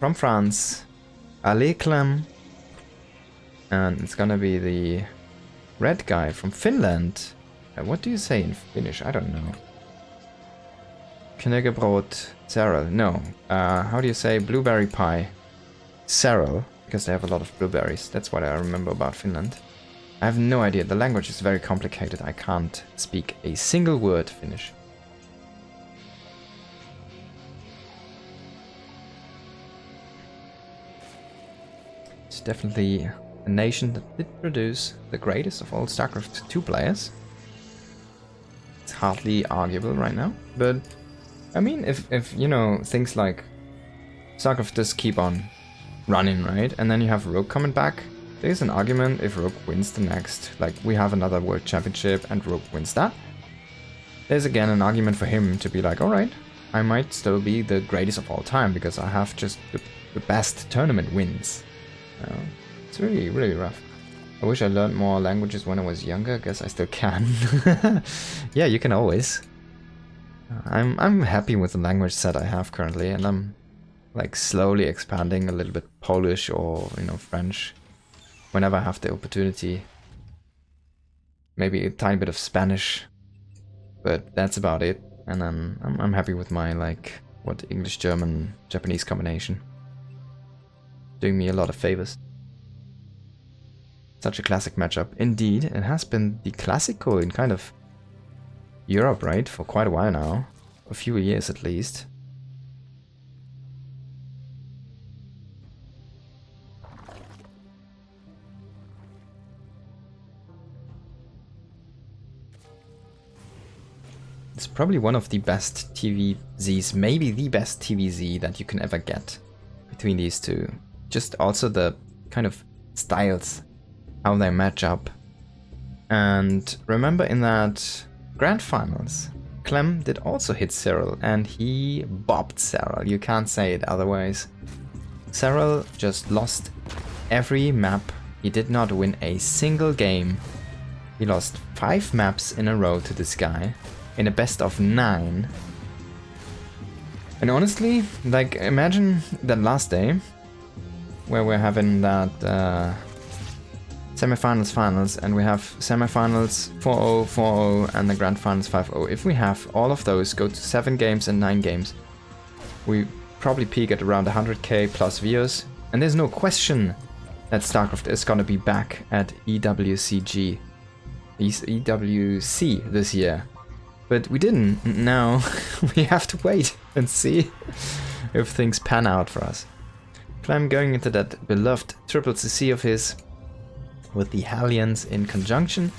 from France. Allez, Clem. And it's gonna be the red guy from Finland. What do you say in Finnish? I don't know. Knäckebrot Serral. No. How do you say blueberry pie? Serral. Because they have a lot of blueberries. That's what I remember about Finland. I have no idea. The language is very complicated. I can't speak a single word Finnish. It's definitely a nation that did produce the greatest of all StarCraft 2 players. It's hardly arguable right now, but I mean, if you know, things like StarCraft does keep on running, right? And then you have Rogue coming back. There's an argument if Rogue wins the next, like we have another World Championship and Rogue wins that. There's again an argument for him to be like, alright, I might still be the greatest of all time because I have just the best tournament wins. It's really, really rough. I wish I learned more languages when I was younger. I guess I still can. Yeah, you can always. I'm happy with the language set I have currently, and I'm like slowly expanding a little bit Polish or, you know, French whenever I have the opportunity. Maybe a tiny bit of Spanish, but that's about it. And then I'm happy with my like what English, German, Japanese combination. Doing me a lot of favors. Such a classic matchup. Indeed, it has been the classical in kind of Europe, right? For quite a while now. A few years at least. It's probably one of the best TVZs, maybe the best TVZ that you can ever get between these two. Just also the kind of styles, how they match up. And remember in that grand finals, Clem did also hit Serral and he bopped Serral. You can't say it otherwise. Serral just lost every map. He did not win a single game. He lost 5 maps in a row to this guy in a best of 9. And honestly, like imagine that last day where we're having that semifinals, finals, and we have semifinals 4-0, 4-0, and the grand finals 5-0. If we have all of those go to 7 games and 9 games, we probably peak at around 100k plus viewers. And there's no question that StarCraft is gonna be back at EWC this year. But we didn't. Now we have to wait and see if things pan out for us. Clem going into that beloved triple CC of his with the Hellions in conjunction.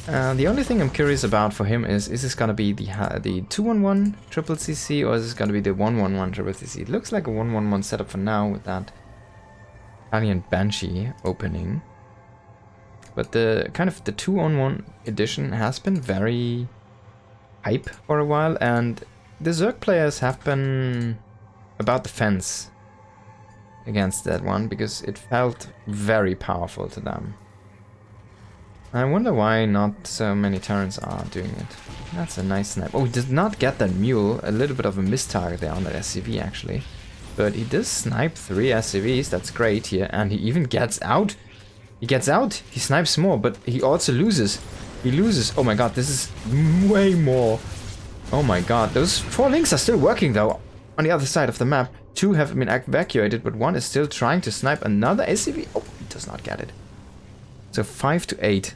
The only thing I'm curious about for him is this gonna be the 2-1-1 triple CC or is this gonna be the 1-1-1 triple CC? It looks like a 1-1-1 setup for now with that Hellion Banshee opening. But the kind of the 2-on-1 edition has been very hype for a while, and the Zerg players have been about the fence against that one because it felt very powerful to them. I wonder why not so many Terrans are doing it. That's a nice snipe. Oh, he did not get that mule. A little bit of a missed target there on that SCV actually. But he does snipe 3 SCVs, that's great here, and he even gets out. He gets out, he snipes more, but he also loses. He loses. Oh my god, this is way more. Oh my god, those 4 links are still working though. On the other side of the map, 2 have been evacuated, but 1 is still trying to snipe another SCV. Oh, he does not get it. So 5-8.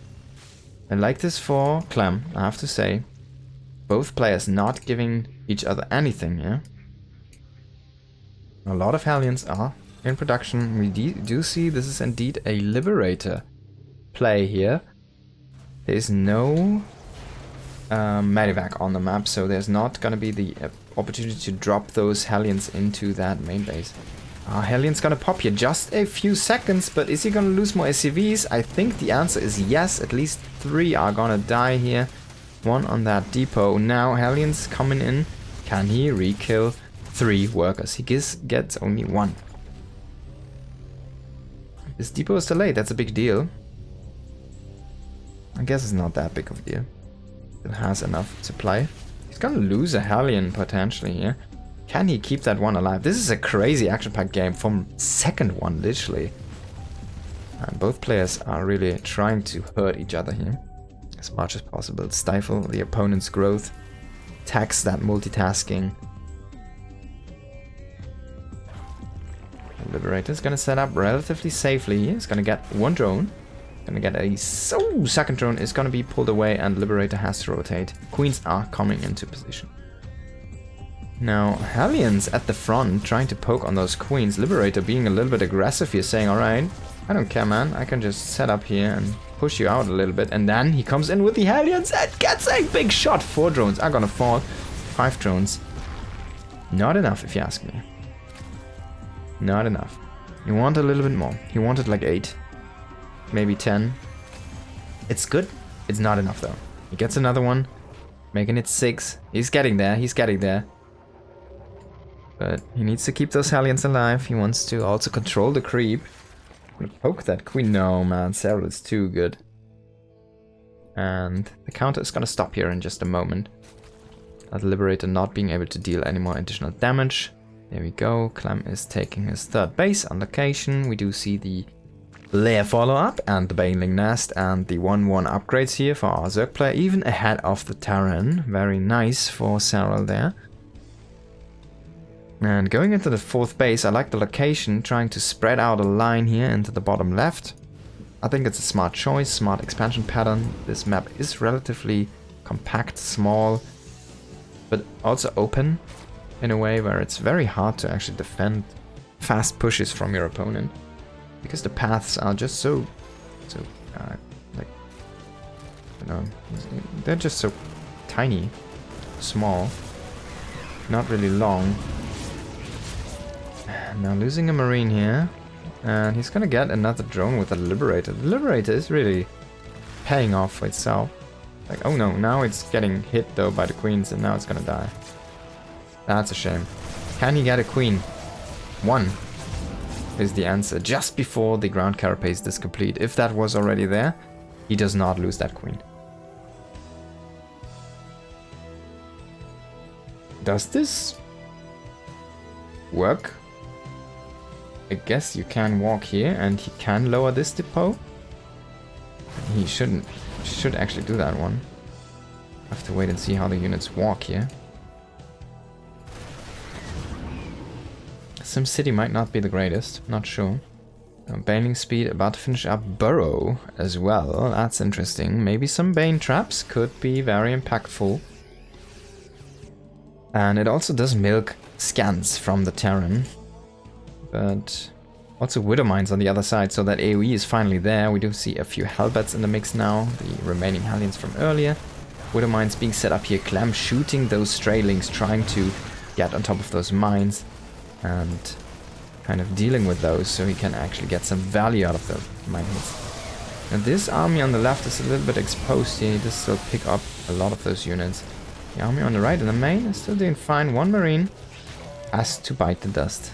I like this for Clem, I have to say. Both players not giving each other anything, yeah? A lot of Hellions are in production. We do see this is indeed a Liberator play here. There is no Medivac on the map, so there's not gonna be the opportunity to drop those Hellions into that main base. Hellion's gonna pop here just a few seconds, but is he gonna lose more SCVs? I think the answer is yes. At least 3 are gonna die here. 1 on that depot. Now Hellion's coming in. Can he re-kill 3 workers? He gets only 1. This depot is delayed. That's a big deal. I guess it's not that big of a deal. It has enough supply. He's gonna lose a Hellion potentially here. Can he keep that one alive? This is a crazy action-packed game from second one, literally. And both players are really trying to hurt each other here as much as possible. Stifle the opponent's growth. Tax that multitasking. The Liberator's gonna set up relatively safely. He's gonna get one drone. Gonna get a second drone is gonna be pulled away and Liberator has to rotate. Queens are coming into position. Now, Hellions at the front trying to poke on those queens. Liberator being a little bit aggressive here, saying, alright, I don't care, man. I can just set up here and push you out a little bit. And then he comes in with the Hellions and gets a big shot. 4 drones are gonna fall. 5 drones. Not enough, if you ask me. Not enough. You want a little bit more. He wanted like 8. Maybe 10. It's good. It's not enough, though. He gets another one. Making it 6. He's getting there. He's getting there. But he needs to keep those Hellions alive. He wants to also control the creep. I'm gonna poke that queen. No, man. Serral is too good. And the counter is gonna stop here in just a moment. That Liberator not being able to deal any more additional damage. There we go. Clem is taking his 3rd base on location. We do see the Lair follow-up and the Baneling Nest and the 1-1 upgrades here for our Zerg player. Even ahead of the Terran. Very nice for Serral there. And going into the 4th base, I like the location, trying to spread out a line here into the bottom left. I think it's a smart choice, smart expansion pattern. This map is relatively compact, small, but also open in a way where it's very hard to actually defend fast pushes from your opponent. Because the paths are just so like, you know, they're just so tiny, small, not really long. Now losing a Marine here, and he's gonna get another drone with a Liberator. The Liberator is really paying off for itself. Like, oh no, now it's getting hit though by the queens and now it's gonna die. That's a shame. Can he get a queen? 1 is the answer. Just before the ground carapace is complete. If that was already there, he does not lose that queen. Does this work? I guess you can walk here and he can lower this depot. He should actually do that one. Have to wait and see how the units walk here. SimCity might not be the greatest, not sure. Baning speed about to finish up Burrow as well. That's interesting. Maybe some Bane traps could be very impactful. And it also does milk scans from the Terran. But also Widow Mines on the other side, so that AoE is finally there. We do see a few Hellbats in the mix now, the remaining Hellions from earlier. Widow Mines being set up here. Clem shooting those Straylings, trying to get on top of those mines. And kind of dealing with those so he can actually get some value out of those mine hits. And this army on the left is a little bit exposed here. He does still pick up a lot of those units. The army on the right and the main is still doing fine. 1 Marine has to bite the dust.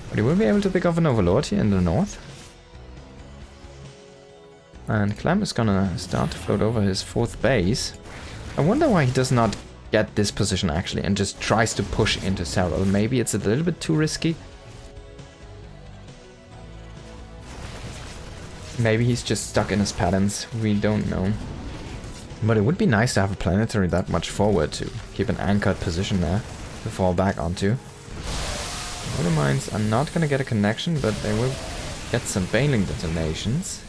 But he will be able to pick off an Overlord here in the north. And Clem is gonna start to float over his 4th base. I wonder why he does not get this position actually and just tries to push into Serral. Maybe it's a little bit too risky. Maybe he's just stuck in his patterns. We don't know. But it would be nice to have a planetary that much forward to keep an anchored position there to fall back onto. Widow Mines are not gonna get a connection, but they will get some Baneling detonations.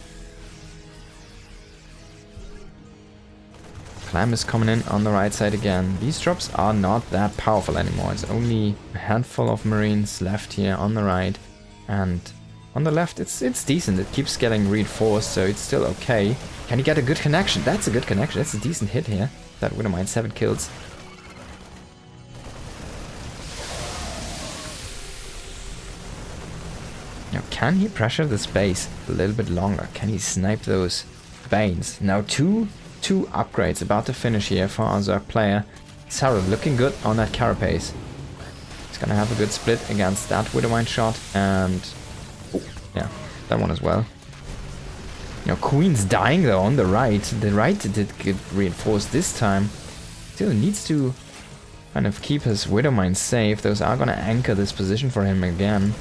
Clem is coming in on the right side again. These drops are not that powerful anymore. It's only a handful of Marines left here on the right. And on the left, it's decent. It keeps getting reinforced, so it's still okay. Can he get a good connection? That's a good connection. That's a decent hit here. That Widow Mine, 7 kills. Now, can he pressure this base a little bit longer? Can he snipe those Banes? Now, two upgrades about to finish here for our Zerg player. Serral looking good on that carapace. He's gonna have a good split against that Widow Mine shot, and yeah, that one as well. Now, Queen's dying though on the right. The right did get reinforced this time. Still needs to kind of keep his Widow Mines safe. Those are gonna anchor this position for him again.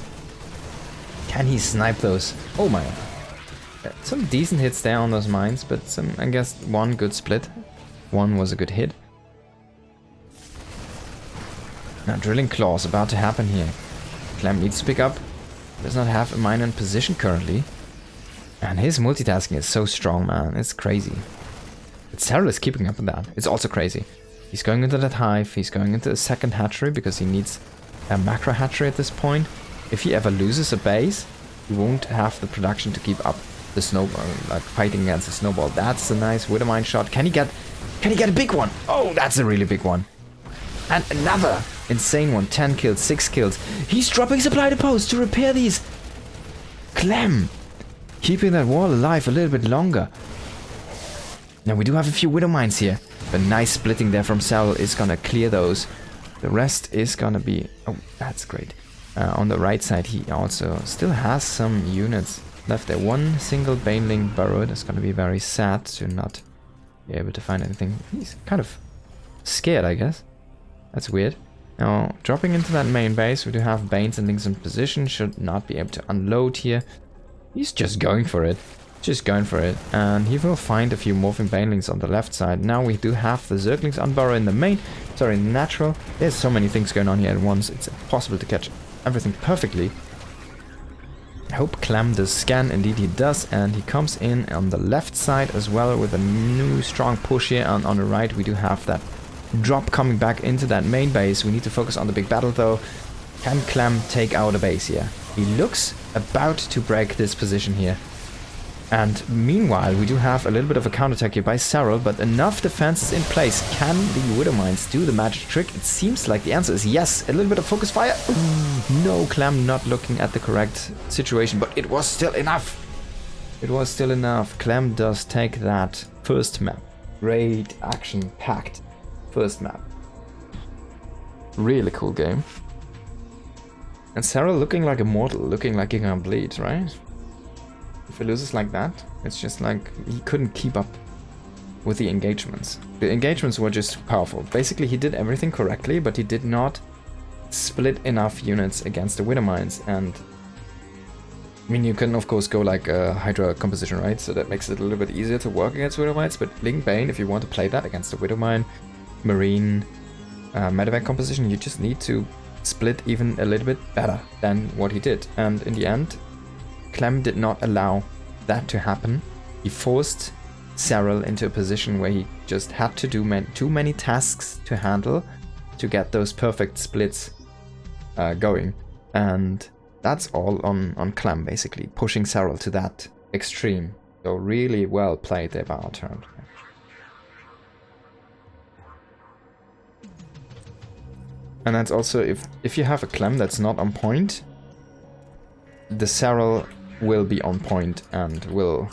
Can he snipe those? Oh my. Some decent hits there on those mines, but some, I guess, one good split. One was a good hit. Now Drilling Claws about to happen here. Clem needs to pick up. Does not have a mine in position currently. And his multitasking is so strong, man. It's crazy. But Serral is keeping up with that. It's also crazy. He's going into that hive. He's going into a second hatchery because he needs a macro hatchery at this point. If he ever loses a base, he won't have the production to keep up the snowball, like fighting against the snowball. That's a nice Widow Mine shot. Can he get a big one? Oh, that's a really big one. And another insane one. 10 kills, 6 kills. He's dropping supply depots to repair these. Clem keeping that wall alive a little bit longer. Now we do have a few Widow Mines here. But nice splitting there from Serral is gonna clear those. The rest is gonna be... Oh, that's great. On the right side he also still has some units left there. One single Baneling burrowed. It's gonna be very sad to not be able to find anything. He's kind of scared, I guess. That's weird. Now, dropping into that main base, we do have Banes and Lings in position. Should not be able to unload here. He's just going for it. Just going for it. And he will find a few Morphing Banelings on the left side. Now we do have the Zerglings unburrow in the main. Sorry, in the natural. There's so many things going on here at once. It's impossible to catch everything perfectly. I hope Clem does scan. Indeed he does. And he comes in on the left side as well with a new strong push here. And on the right we do have that drop coming back into that main base. We need to focus on the big battle though. Can Clem take out a base here? He looks about to break this position here. And meanwhile, we do have a little bit of a counterattack here by Serral, but enough defenses in place. Can the Widow Mines do the magic trick? It seems like the answer is yes. A little bit of focus fire. No, Clem not looking at the correct situation, but it was still enough. It was still enough. Clem does take that first map. Great action-packed first map. Really cool game. And Serral looking like a mortal, looking like he can bleed, right? If he loses like that, it's just like he couldn't keep up with the engagements. The engagements were just powerful. Basically, he did everything correctly, but he did not split enough units against the Widow Mines. And I mean, you can of course go like a Hydra composition, right? So that makes it a little bit easier to work against Widow Mines. But Ling Bane, if you want to play that against the Widow Mine, Marine, Medevac composition, you just need to split even a little bit better than what he did. And in the end, Clem did not allow that to happen. He forced Serral into a position where he just had to do too many tasks to handle to get those perfect splits going. And that's all on Clem, basically, pushing Serral to that extreme. So really well played there by our turn. And that's also, if you have a Clem that's not on point, the Serral will be on point and will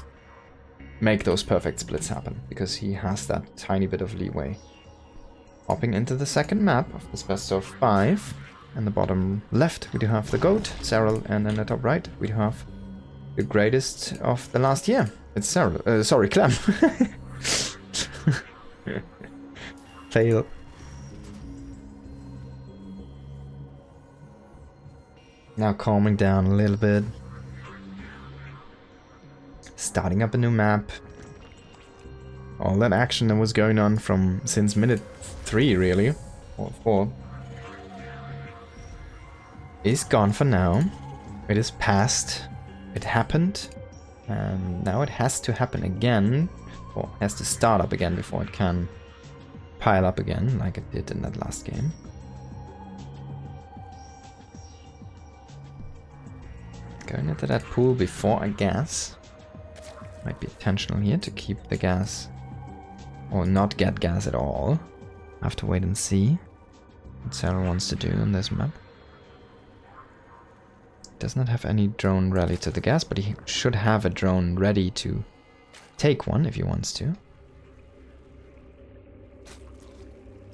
make those perfect splits happen, because he has that tiny bit of leeway. Hopping into the second map of this best of 5. In the bottom left we do have the goat, Serral, and in the top right we do have the greatest of the last year. It's Serral, sorry, Clem. Fail. Now calming down a little bit. Starting up a new map. All that action that was going on since minute 3 really, or 4, is gone for now. It is past. It happened. And now it has to happen again, or has to start up again before it can pile up again, like it did in that last game. Going into that pool before I gas. Might be intentional here to keep the gas, or not get gas at all. Have to wait and see what Serral wants to do on this map. Does not have any drone ready to the gas, but he should have a drone ready to take one if he wants to.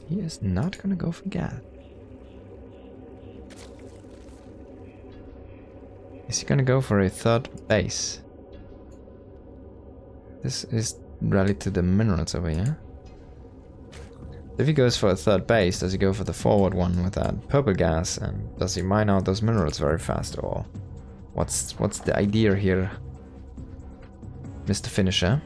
He is not gonna go for gas. Is he gonna go for a third base? This is rally to the minerals over here. If he goes for a third base, does he go for the forward one with that purple gas? And does he mine out those minerals very fast? Or what's the idea here, Mr. Finisher?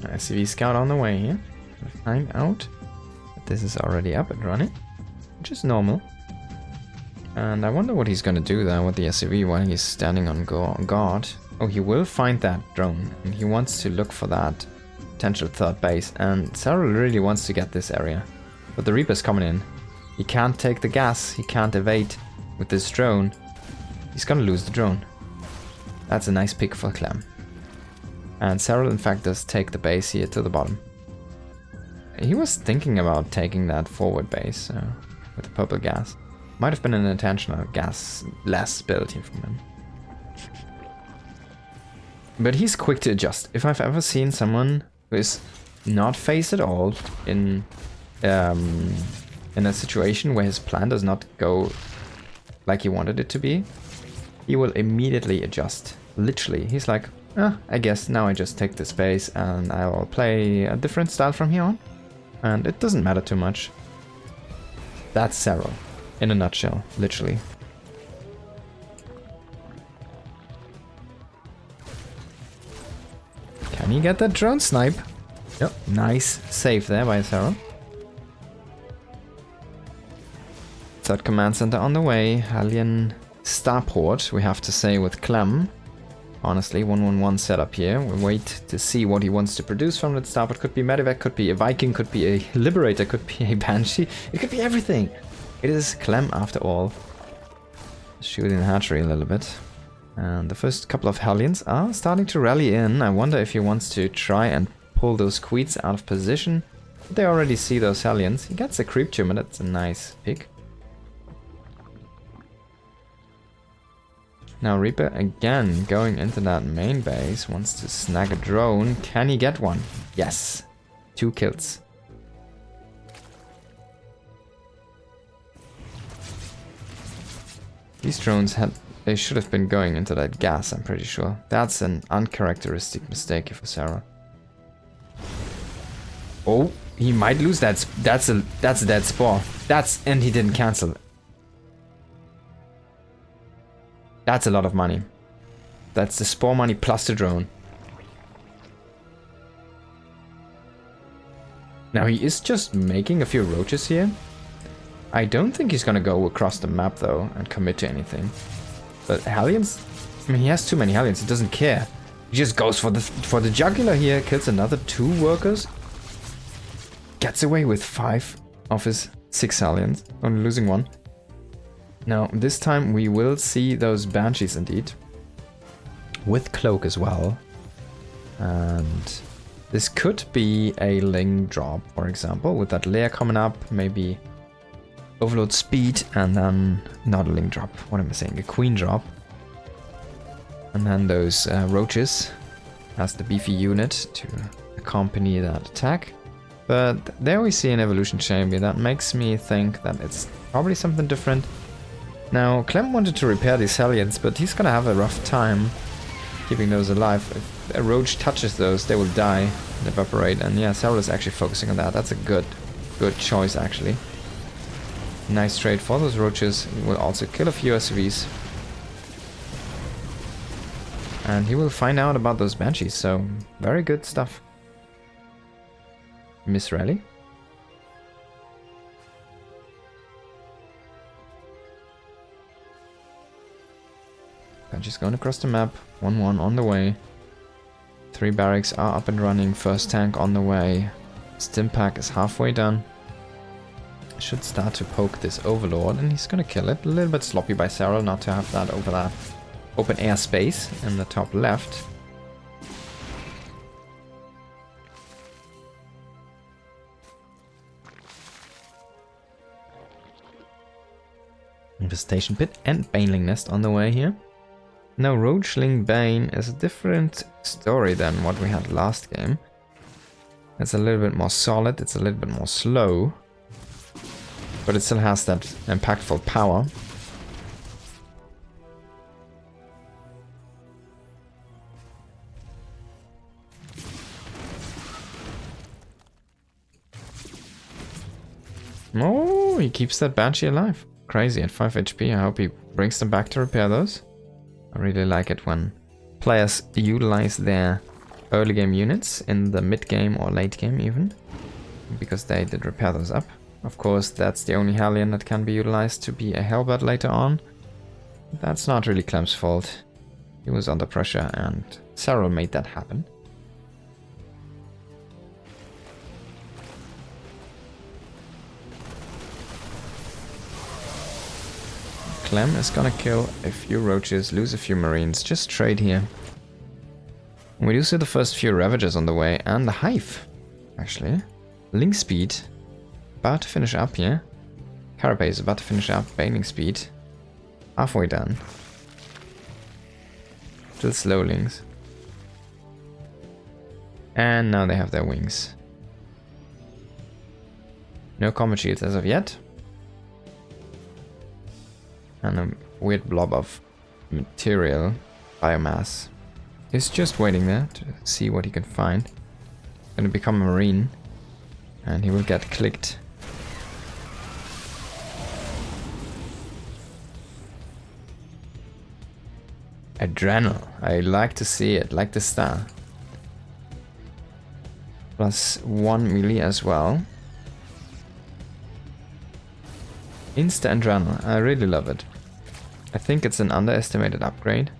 SCV scout on the way here. Find out that this is already up and running, which is normal. And I wonder what he's gonna do there with the SCV while he's standing on guard. Oh, he will find that drone, and he wants to look for that potential third base. And Serral really wants to get this area, but the Reaper's coming in. He can't take the gas, he can't evade with this drone. He's gonna lose the drone. That's a nice pick for Clem. And Serral in fact does take the base here to the bottom. He was thinking about taking that forward base with the purple gas. Might have been an intentional gas less build here from him. But he's quick to adjust. If I've ever seen someone who is not phased at all in a situation where his plan does not go like he wanted it to be, he will immediately adjust. Literally, he's like, I guess now I just take the space and I will play a different style from here on. And it doesn't matter too much. That's Serral. In a nutshell, literally. Can he get that drone snipe? Yep, nice save there by Serral. Third command center on the way. Hellion starport, we have to say, with Clem. Honestly, 1-1-1 setup here. We'll wait to see what he wants to produce from that starport. Could be Medivac, could be a Viking, could be a Liberator, could be a Banshee. It could be everything. It is Clem after all. Shooting the hatchery a little bit. And the first couple of Hellions are starting to rally in. I wonder if he wants to try and pull those Queets out of position. But they already see those Hellions. He gets a creep tumor, that's a nice pick. Now Reaper again going into that main base, wants to snag a drone. Can he get one? Yes. 2 kills. These drones they should have been going into that gas, I'm pretty sure. That's an uncharacteristic mistake for Serral. Oh, he might lose that. That's a dead spore. And he didn't cancel. That's a lot of money. That's the spore money plus the drone. Now he is just making a few roaches here. I don't think he's gonna go across the map though and commit to anything. But Hellions, I mean, he has too many Hellions, he doesn't care. He just goes for the jugular here, kills another 2 workers. Gets away with 5 of his 6 Hellions, only losing 1. Now, this time we will see those Banshees indeed. With Cloak as well. And this could be a Ling drop, for example. With that layer coming up, maybe Overload Speed and then not a Ling drop. What am I saying? A Queen drop. And then those Roaches as the beefy unit to accompany that attack. But there we see an Evolution Chamber. That makes me think that it's probably something different. Now, Clem wanted to repair these Hellions, but he's gonna have a rough time keeping those alive. If a Roach touches those, they will die and evaporate. And yeah, Serral is actually focusing on that. That's a good choice, actually. Nice trade for those Roaches. He will also kill a few SCVs. And he will find out about those Banshees, so very good stuff. Miss Rally. Banshees going across the map. 1-1 on the way. 3 barracks are up and running. First tank on the way. Stim pack is halfway done. Should start to poke this Overlord, and he's gonna kill it. A little bit sloppy by Serral not to have that over that open air space in the top left. Infestation Pit and Baneling Nest on the way here. Now Roachling Bane is a different story than what we had last game. It's a little bit more solid, it's a little bit more slow. But it still has that impactful power. Oh, he keeps that Banshee alive. Crazy, at 5 HP. I hope he brings them back to repair those. I really like it when players utilize their early game units in the mid game or late game even, because they did repair those up. Of course, that's the only Hellion that can be utilized to be a Hellbird later on. That's not really Clem's fault. He was under pressure and Serral made that happen. Clem is gonna kill a few roaches, lose a few marines, just trade here. We do see the first few Ravagers on the way, and the Hive, actually. Link speed, about to finish up here. Carapace about to finish up, Baning speed. Halfway done. Still slow links. And now they have their wings. No combat shields as of yet. And a weird blob of material, biomass. He's just waiting there to see what he can find. Gonna become a marine. And he will get clicked. Adrenal. I like to see it, like the star. +1 melee as well. Insta Adrenal. I really love it. I think it's an underestimated upgrade.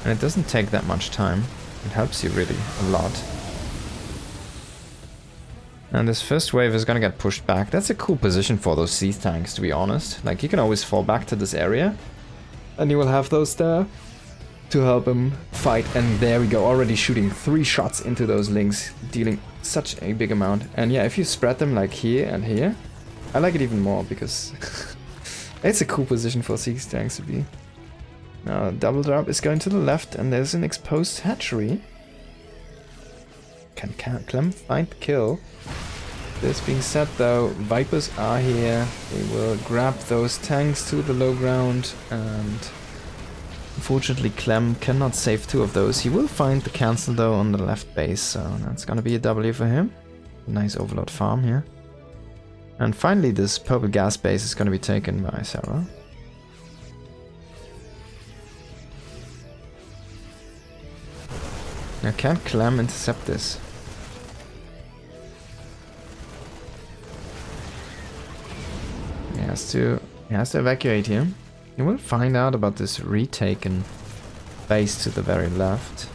And it doesn't take that much time. It helps you really a lot. And this first wave is gonna get pushed back. That's a cool position for those siege tanks, to be honest. Like, you can always fall back to this area. And you will have those there to help him fight. And there we go, already shooting 3 shots into those links, dealing such a big amount. And yeah, if you spread them like here and here, I like it even more because it's a cool position for siege tanks to be. Now, double drop is going to the left, and there's an exposed hatchery. Can Clem find the kill? This being said, though, Vipers are here. They will grab those tanks to the low ground, and unfortunately, Clem cannot save 2 of those. He will find the cancel, though, on the left base, so that's gonna be a W for him. Nice overload farm here. And finally, this purple gas base is gonna be taken by Serral. Now, can Clem intercept this? He has to evacuate here. You will find out about this retaken base to the very left.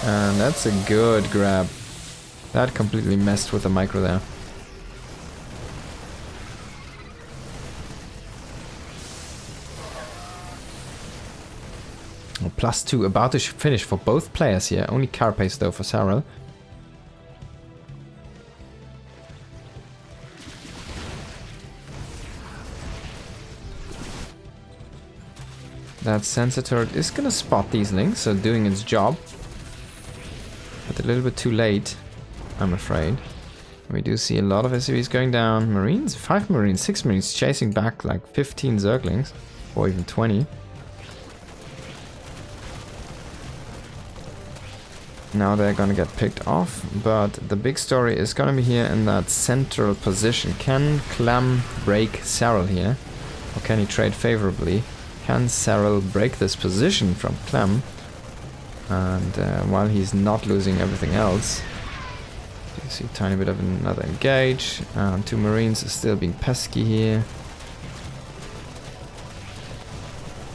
And that's a good grab. That completely messed with the micro there. Oh, +2, about to finish for both players here. Only Carapace though for Serral. That sensor turret is gonna spot these links, so doing its job. But a little bit too late, I'm afraid. We do see a lot of SCVs going down. Marines? 5 Marines, 6 Marines chasing back like 15 Zerglings. Or even 20. Now they're gonna get picked off, but the big story is gonna be here in that central position. Can Clem break Serral here? Or can he trade favorably? Can Serral break this position from Clem? And while he's not losing everything else, you see a tiny bit of another engage. 2 Marines are still being pesky here.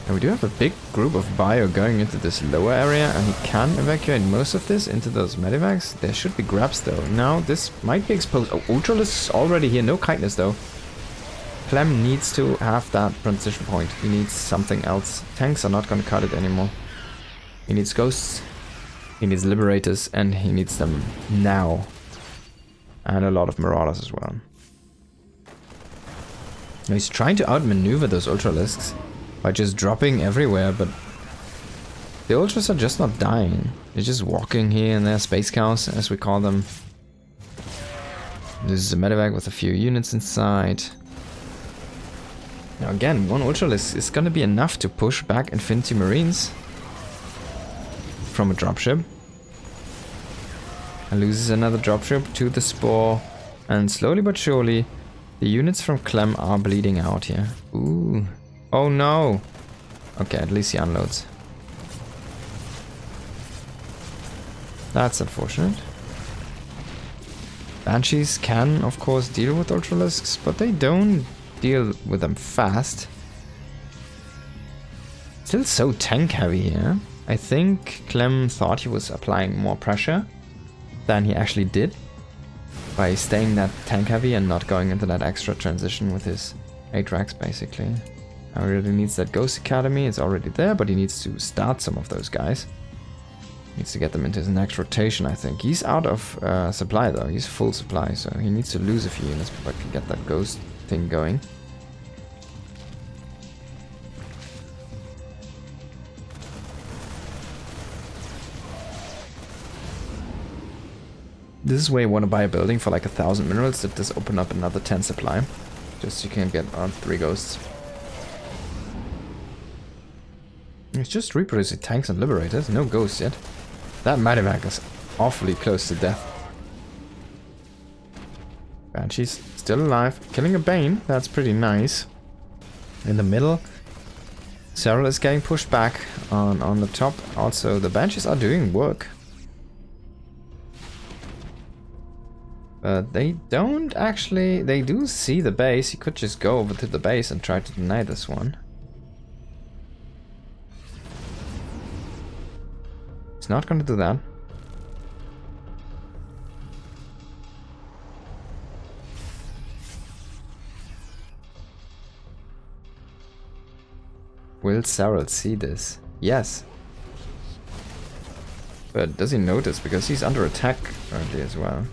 And we do have a big group of bio going into this lower area, and he can evacuate most of this into those medivacs. There should be grabs though. Now this might be exposed. Oh, Ultralist is already here. No kindness though. Clem needs to have that transition point. He needs something else. Tanks are not going to cut it anymore. He needs ghosts. He needs liberators, and he needs them now. And a lot of marauders as well. Now he's trying to outmaneuver those Ultralisks by just dropping everywhere, but the Ultras are just not dying. They're just walking here and there, space cows, as we call them. This is a medevac with a few units inside. Now again, 1 Ultralisk is gonna be enough to push back Infinity Marines from a dropship. And loses another dropship to the Spore. And slowly but surely, the units from Clem are bleeding out here. Ooh. Oh no! Okay, at least he unloads. That's unfortunate. Banshees can, of course, deal with Ultralisks, but they don't deal with them fast. Still so tank heavy here. I think Clem thought he was applying more pressure than he actually did by staying that tank heavy and not going into that extra transition with his 8 racks basically. Now he really needs that Ghost Academy. It's already there, but he needs to start some of those guys. Needs to get them into his next rotation, I think. He's out of supply though. He's full supply, so he needs to lose a few units before I can get that ghost thing going. This is where you want to buy a building for like 1,000 minerals that does open up another 10 supply. Just so you can get 3 ghosts. It's just reproducing tanks and liberators, no ghosts yet. That Medivac is awfully close to death. Banshee's still alive, killing a Bane, that's pretty nice. In the middle, Serral is getting pushed back on the top. Also, the Banshees are doing work. But they don't actually... They do see the base. He could just go over to the base and try to deny this one. He's not going to do that. Will Serral see this? Yes. But does he notice? Because he's under attack currently as well.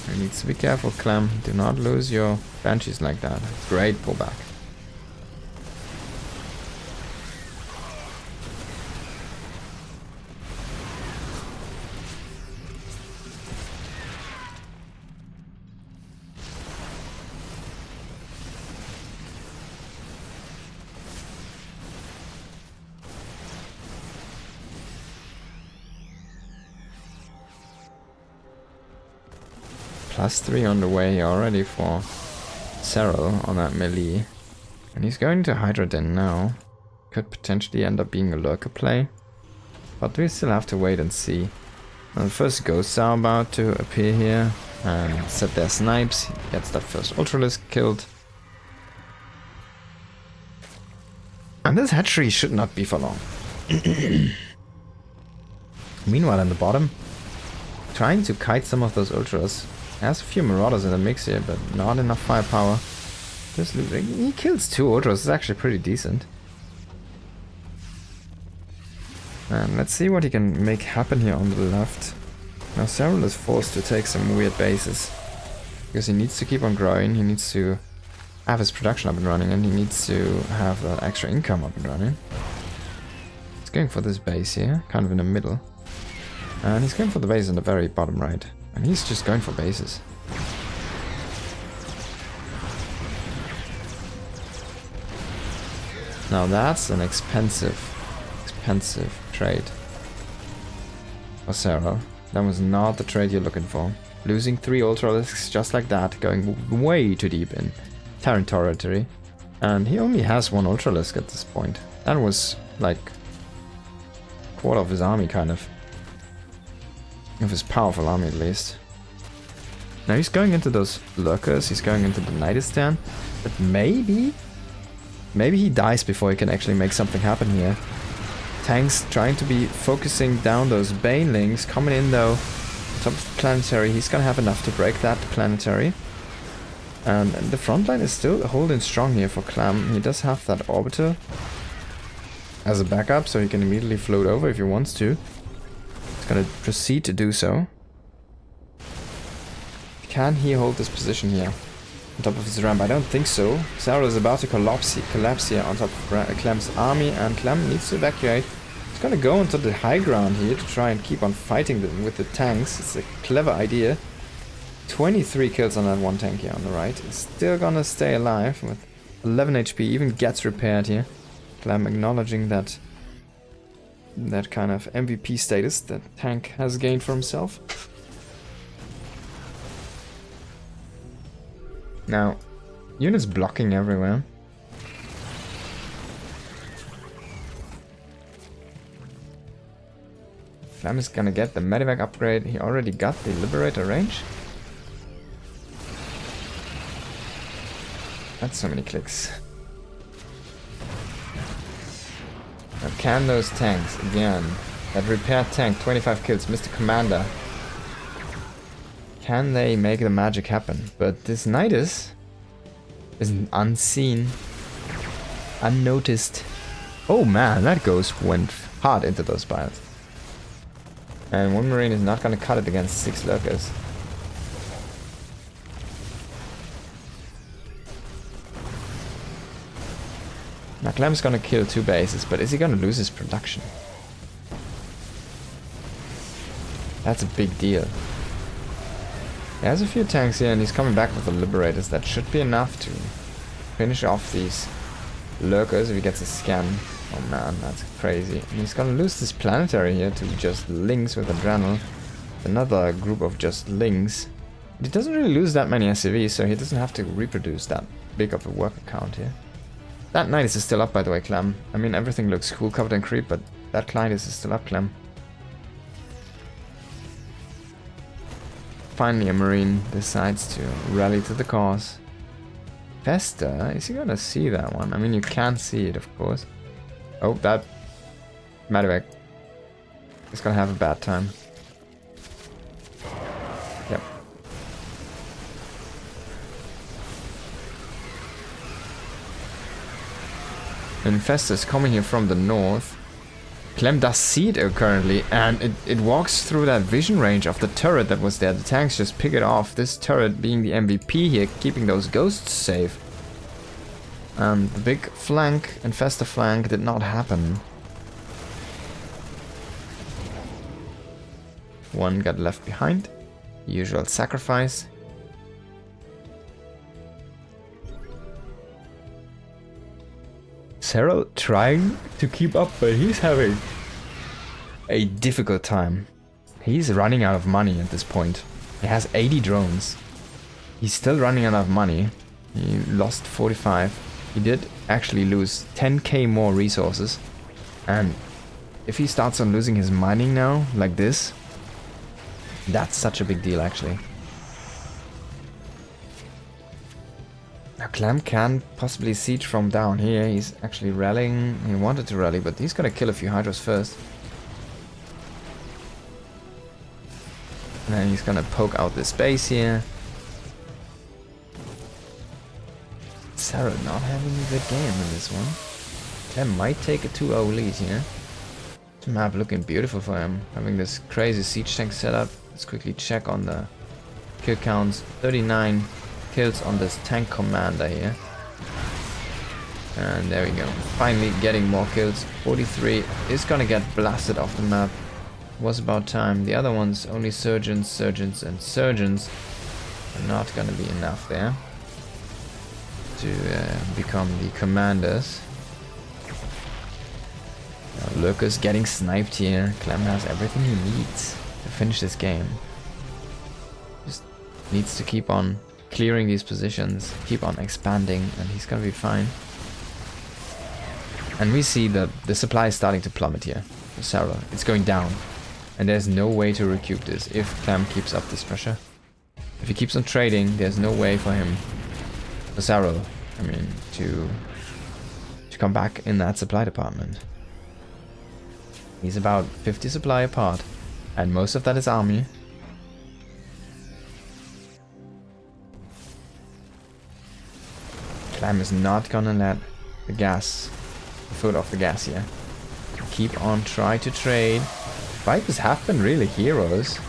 He needs to be careful, Clem. Do not lose your Banshees like that. Great pullback. +3 on the way already for Serral on that melee. And he's going to Hydra Den now. Could potentially end up being a lurker play. But we still have to wait and see. Now the first ghosts are about to appear here and set their snipes. He gets that first Ultralisk killed. And this hatchery should not be for long. Meanwhile in the bottom, trying to kite some of those Ultras. Has a few Marauders in the mix here, but not enough firepower. Just he kills 2 Ultras, it's actually pretty decent. And let's see what he can make happen here on the left. Now Serral is forced to take some weird bases. Because he needs to keep on growing, he needs to have his production up and running, and he needs to have that extra income up and running. He's going for this base here, kind of in the middle. And he's going for the base in the very bottom right. And he's just going for bases. Now that's an expensive trade for Serral. That was not the trade you're looking for. Losing 3 Ultralisks just like that, going way too deep in Terran territory. And he only has 1 Ultralisk at this point. That was like a quarter of his army, kind of. Of his powerful army, at least. Now he's going into those lurkers, he's going into the Nidistan, but maybe he dies before he can actually make something happen here. Tanks trying to be focusing down those Banelings, coming in though, on top of the planetary. He's gonna have enough to break that planetary. And the front line is still holding strong here for Clem. He does have that Orbiter as a backup, so he can immediately float over if he wants to. Gonna proceed to do so. Can he hold this position here on top of his ramp? I don't think so. Serral is about to collapse here on top of Clem's army, and Clem needs to evacuate. He's gonna go onto the high ground here to try and keep on fighting with the tanks. It's a clever idea. 23 kills on that 1 tank here on the right. He's still gonna stay alive with 11 HP, even gets repaired here. Clem acknowledging that kind of MVP status that Tank has gained for himself. Now, units blocking everywhere. Clem is gonna get the Medivac upgrade. He already got the Liberator range. That's so many clicks. Now can those tanks again? That repair tank, 25 kills, Mr. Commander. Can they make the magic happen? But this Nidus is unseen, unnoticed. Oh man, that ghost went hard into those piles. And one Marine is not gonna cut it against 6 lurkers. Now Clem's gonna kill 2 bases, but is he gonna lose his production? That's a big deal. He has a few tanks here and he's coming back with the Liberators. That should be enough to finish off these lurkers if he gets a scan. Oh man, that's crazy. And he's gonna lose this planetary here to just Lings with Adrenal. Another group of just Lings. He doesn't really lose that many SCVs, so he doesn't have to reproduce that big of a worker count here. That Nidus is still up, by the way, Clem. I mean, everything looks cool covered in creep, but that Nidus is still up, Clem. Finally, a Marine decides to rally to the cause. Festa, is he gonna see that one? I mean, you can't see it, of course. Oh, that Medivac is gonna have a bad time. Yep. Infest is coming here from the north. Clem does see it currently, and it walks through that vision range of the turret that was there. The tanks just pick it off. This turret being the MVP here, keeping those ghosts safe. And the big flank, Infesta flank, did not happen. One got left behind. Usual sacrifice. Serral trying to keep up, but he's having a difficult time. He's running out of money at this point. He has 80 drones. He's still running out of money. He lost 45. He did actually lose 10k more resources. And if he starts on losing his mining now, like this, that's such a big deal actually. Now Clem can possibly siege from down here. He's actually rallying. He wanted to rally, but he's gonna kill a few Hydras first. And then he's gonna poke out this base here. Serral not having a good game in this one. Clem might take a 2-0 lead here. The map looking beautiful for him. Having this crazy siege tank setup. Let's quickly check on the kill counts. 39 kills on this tank commander here. And there we go. Finally getting more kills. 43 is gonna get blasted off the map. Was about time. The other ones, only surgeons, surgeons, and surgeons. Are not gonna be enough there to become the commanders. Now, Lurker's getting sniped here. Clem has everything he needs to finish this game. Just needs to keep on clearing these positions, keep on expanding, and he's gonna be fine. And we see that the supply is starting to plummet here. Serral, it's going down. And there's no way to recoup this if Clem keeps up this pressure. If he keeps on trading, there's no way for him, for Serral, I mean, to come back in that supply department. He's about 50 supply apart, and most of that is army. Clem is not gonna let the foot off the gas here. Keep on trying to trade. Vipers have been really heroes.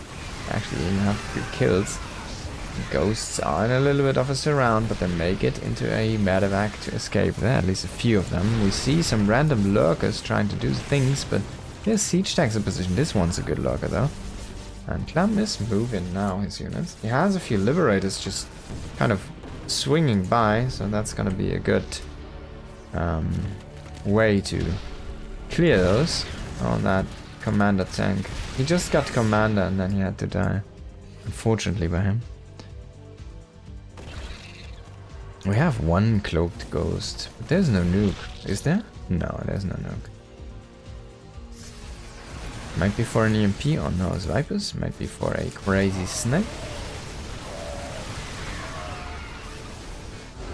Actually, even have a few kills. Ghosts are in a little bit of a surround, but they make it into a medevac to escape. There are at least a few of them. We see some random lurkers trying to do things, but there's siege tanks in position. This one's a good lurker though. And Clem is moving now, his units. He has a few liberators just kind of swinging by, so that's gonna be a good way to clear those on that commander tank. He just got commander and then he had to die. Unfortunately by him. We have one cloaked ghost, but there's no nuke. Is there? No, there's no nuke. Might be for an EMP on those Vipers. Might be for a crazy snipe.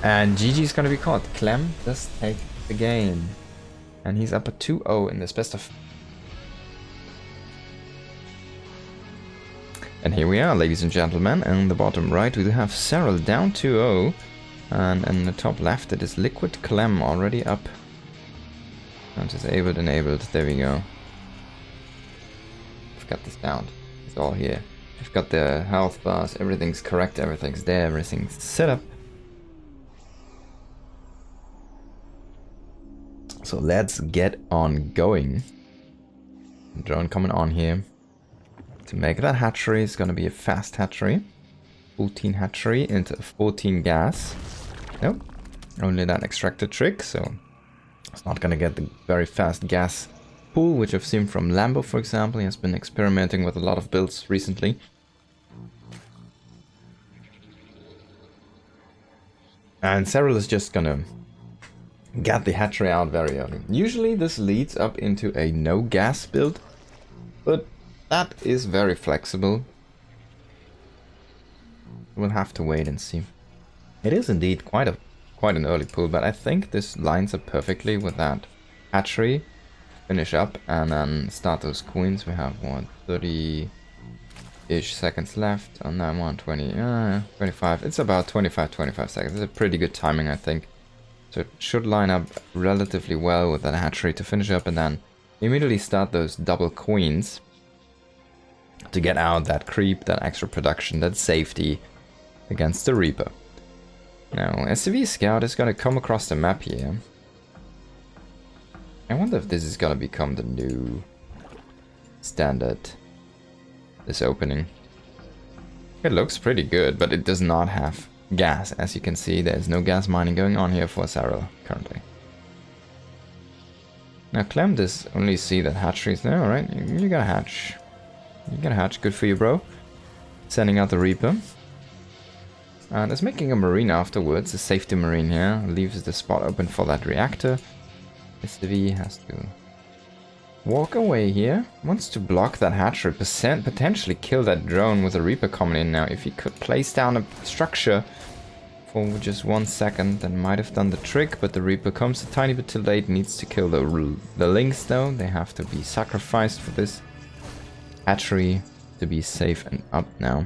And GG's gonna be caught. Clem does take the game. And he's up at 2-0 in this best of. And here we are, ladies and gentlemen. In the bottom right, we do have Serral down 2-0. And in the top left, it is Liquid Clem already up. And disabled, enabled. There we go. I've got this down. It's all here. I've got the health bars. Everything's correct. Everything's there. Everything's set up. So let's get on going. Drone coming on here. To make that hatchery, it's going to be a fast hatchery. 14 hatchery into 14 gas. Nope. Only that extractor trick, so it's not going to get the very fast gas pool, which I've seen from Lambo, for example. He has been experimenting with a lot of builds recently. And Serral is just going to get the hatchery out very early. Usually this leads up into a no gas build, but that is very flexible. We'll have to wait and see. It is indeed quite an early pull, but I think this lines up perfectly with that hatchery. Finish up and then start those queens. We have what, 30-ish seconds left on that one. 25. It's about 25 seconds. It's a pretty good timing, I think. So it should line up relatively well with that hatchery to finish up and then immediately start those double queens to get out that creep, that extra production, that safety against the Reaper. Now, SCV Scout is going to come across the map here. I wonder if this is going to become the new standard, this opening. It looks pretty good, but it does not have gas. As you can see, there's no gas mining going on here for Serral currently. Now, Clem does only see that hatcheries there, alright? You gotta hatch. You gotta hatch, good for you, bro. Sending out the Reaper. And is making a marine afterwards, a safety marine here. Leaves the spot open for that reactor. SCV has to walk away here. Wants to block that hatchery, potentially kill that drone with a Reaper coming in now. If he could place down a structure for just 1 second, then might have done the trick, but the Reaper comes a tiny bit too late. Needs to kill the lynx though. They have to be sacrificed for this hatchery to be safe and up now.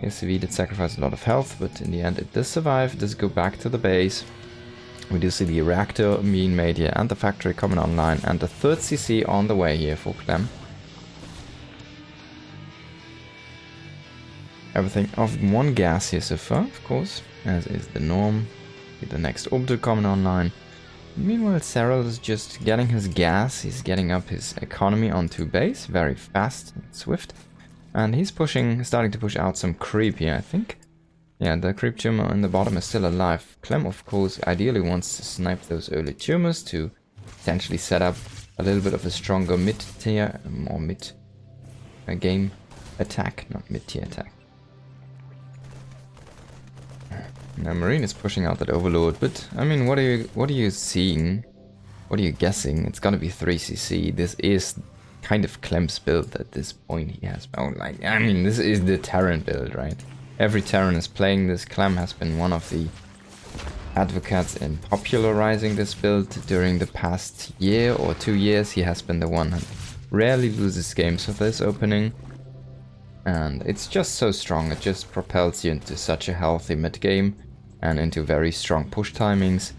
SCV did sacrifice a lot of health, but in the end it does survive. It does go back to the base. We do see the reactor being made here and the factory coming online and the third CC on the way here for Clem. Everything of one gas here so far, of course, as is the norm. Get the next orbital coming online. Meanwhile, Serral is just getting his gas. He's getting up his economy onto base very fast and swift. And he's starting to push out some creep here, I think. Yeah, the creep tumor in the bottom is still alive. Clem, of course, ideally wants to snipe those early tumors to potentially set up a little bit of a stronger mid-tier or mid-game attack, not mid-tier attack. Now Marine is pushing out that Overlord, but I mean, what are you seeing? What are you guessing? It's gonna be 3cc. This is kind of Clem's build at this point. He has, I mean, this is the Terran build, right? Every Terran is playing this. Clem has been one of the advocates in popularizing this build during the past year or 2 years. He has been the one who rarely loses games with this opening. And it's just so strong. It just propels you into such a healthy mid game and into very strong push timings,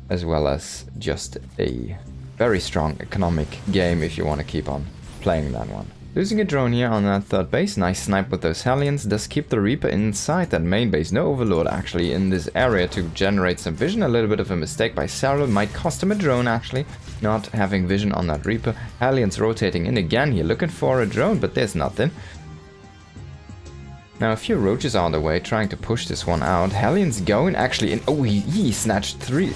as well as just a very strong economic game if you want to keep on playing that one. Losing a drone here on that third base. Nice snipe with those Hellions. Does keep the Reaper inside that main base. No Overlord actually in this area to generate some vision. A little bit of a mistake by Serral. Might cost him a drone actually. Not having vision on that Reaper. Hellions rotating in again here. Looking for a drone, but there's nothing. Now a few roaches are on the way, trying to push this one out. Hellion's going actually in. Oh, he snatched 2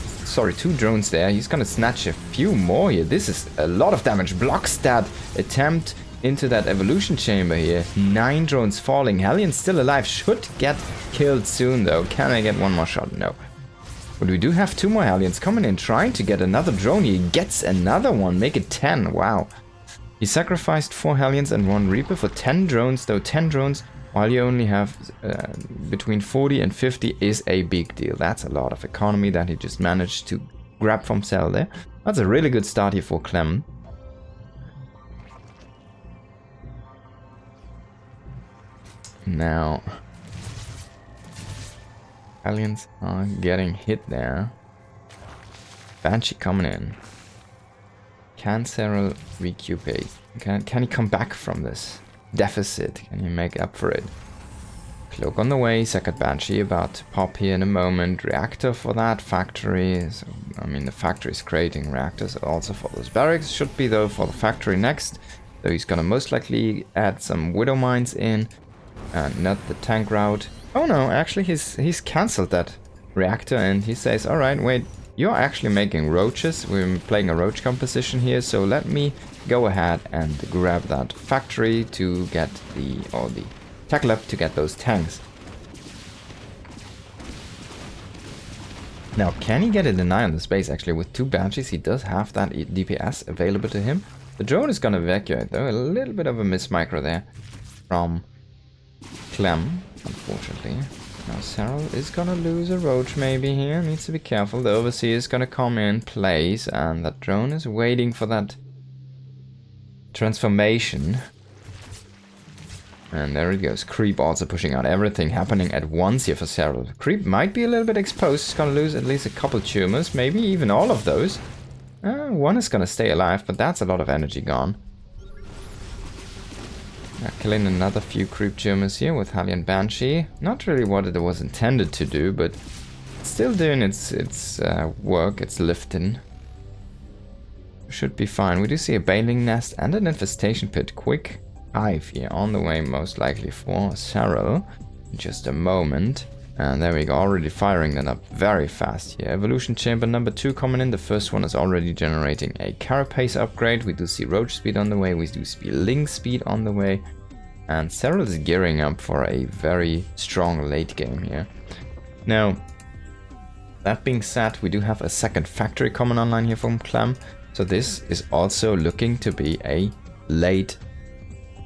drones there. He's gonna snatch a few more here. This is a lot of damage. Blocks that attempt into that evolution chamber here. 9 drones falling. Hellion's still alive. Should get killed soon though. Can I get one more shot? No. But we do have 2 more Hellions coming in, trying to get another drone. He gets another one. Make it 10. Wow. He sacrificed 4 Hellions and 1 Reaper for 10 drones, though 10 drones, while you only have between 40 and 50, is a big deal. That's a lot of economy that he just managed to grab from Serral there. That's a really good start here for Clem. Now, Hellions are getting hit there. Banshee coming in. Can Serral recuperate? Can he come back from this deficit? Can he make up for it? Cloak on the way, second Banshee about to pop here in a moment. Reactor for that factory. So, I mean, the factory is creating reactors also for those barracks. Should be though for the factory next. So he's gonna most likely add some Widow Mines in and not the tank route. Oh no, actually he's cancelled that reactor and he says, alright, wait, you're actually making roaches. We're playing a roach composition here, so let me go ahead and grab that factory to get the tech lab to get those tanks. Now, can he get a deny on the space? Actually, with 2 Banshees, he does have that DPS available to him. The drone is gonna evacuate though. A little bit of a miss micro there from Clem, unfortunately. Now Serral is gonna lose a roach maybe here. Needs to be careful. The overseer is gonna come in place, and that drone is waiting for that transformation. And there it goes. Creep also pushing out. Everything happening at once here for Serral. Creep might be a little bit exposed. He's gonna lose at least a couple tumors, maybe even all of those. One is gonna stay alive, but that's a lot of energy gone. Killing another few creep tumors here with Hellion Banshee. Not really what it was intended to do, but still doing its work, its lifting. Should be fine. We do see a baling nest and an infestation pit. Quick hive here on the way, most likely for Serral. In just a moment. And there we go, already firing that up very fast here. Evolution chamber number 2 coming in. The first one is already generating a carapace upgrade. We do see roach speed on the way. We do see link speed on the way. And Serral is gearing up for a very strong late game here. Now, that being said, we do have a second factory coming online here from Clem. So this is also looking to be a late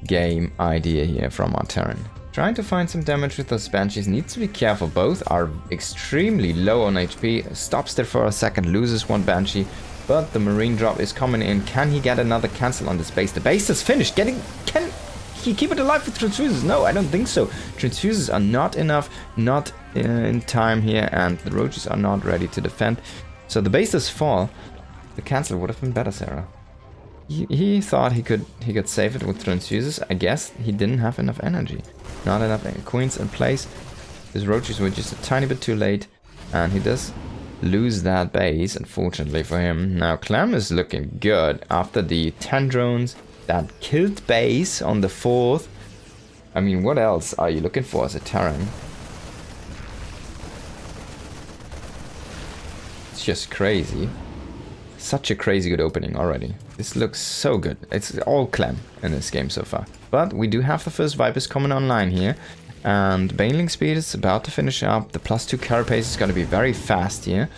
game idea here from our Terran. Trying to find some damage with those Banshees. Needs to be careful. Both are extremely low on HP. Stops there for a second. Loses 1 Banshee. But the Marine drop is coming in. Can he get another cancel on this base? The base is finished. Can he keep it alive with transfuses? No, I don't think so. Transfuses are not enough. Not in time here. And the roaches are not ready to defend. So the base does fall. The cancel would have been better, Serral. He thought he could save it with transfuses. I guess he didn't have enough energy. Not enough queens in place. His roaches were just a tiny bit too late. And he does lose that base, unfortunately for him. Now Clem is looking good after the 10 drones that killed base on the 4th. I mean, what else are you looking for as a Terran? It's just crazy. Such a crazy good opening already. This looks so good. It's all Clem in this game so far. But we do have the first Vipers coming online here. And Baneling speed is about to finish up. The +2 carapace is going to be very fast here.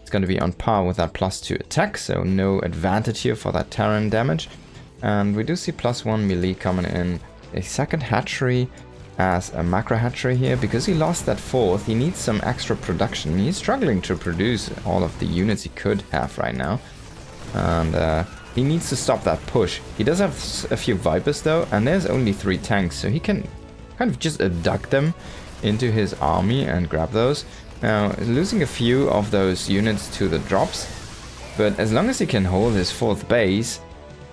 It's going to be on par with that +2 attack. So no advantage here for that Terran damage. And we do see +1 melee coming in. A second hatchery as a macro hatchery here. Because he lost that 4th, he needs some extra production. He's struggling to produce all of the units he could have right now. And he needs to stop that push. He does have a few Vipers though, and there's only 3 tanks, so he can kind of just abduct them into his army and grab those. Now, losing a few of those units to the drops, but as long as he can hold his 4th base,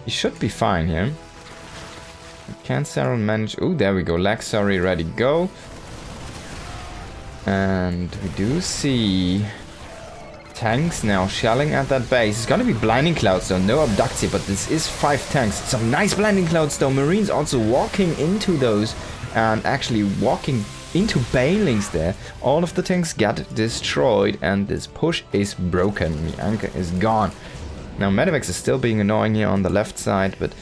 he should be fine here. Can Serral manage? Oh, there we go. Laxari ready, go. And we do see tanks now shelling at that base. It's gonna be blinding clouds though, no abducts here, but this is 5 tanks. Some nice blinding clouds though. Marines also walking into those and actually walking into banelings there. All of the tanks got destroyed and this push is broken. The anchor is gone. Now Medivacs is still being annoying here on the left side, but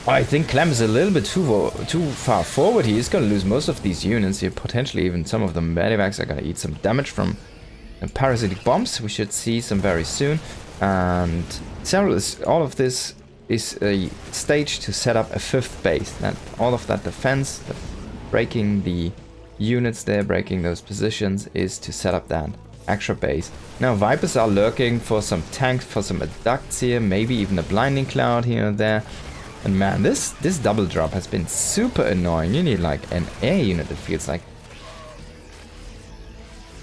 I think Clem is a little bit too far forward. He is going to lose most of these units here. Potentially even some of the Medivacs are going to eat some damage from parasitic bombs. We should see some very soon. And Serral is, all of this is a stage to set up a 5th base. That all of that defense, breaking the units there, breaking those positions, is to set up that extra base. Now Vipers are lurking for some tanks, for some adducts here, maybe even a blinding cloud here and there. And man, this double drop has been super annoying. You need like an air unit, it feels like.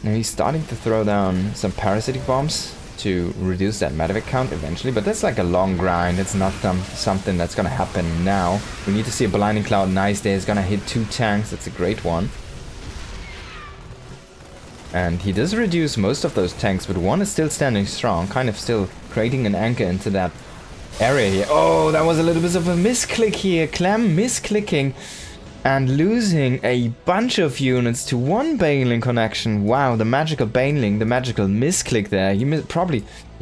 Now he's starting to throw down some parasitic bombs to reduce that Medivac count eventually, but that's like a long grind. It's not something that's gonna happen now. We need to see a blinding cloud nice there. It's gonna hit 2 tanks. That's a great one. And he does reduce most of those tanks, but one is still standing strong, kind of still creating an anchor into that area here. Oh, that was a little bit of a misclick here. Clem misclicking and losing a bunch of units to one baneling connection. Wow, the magical baneling, the magical misclick there. He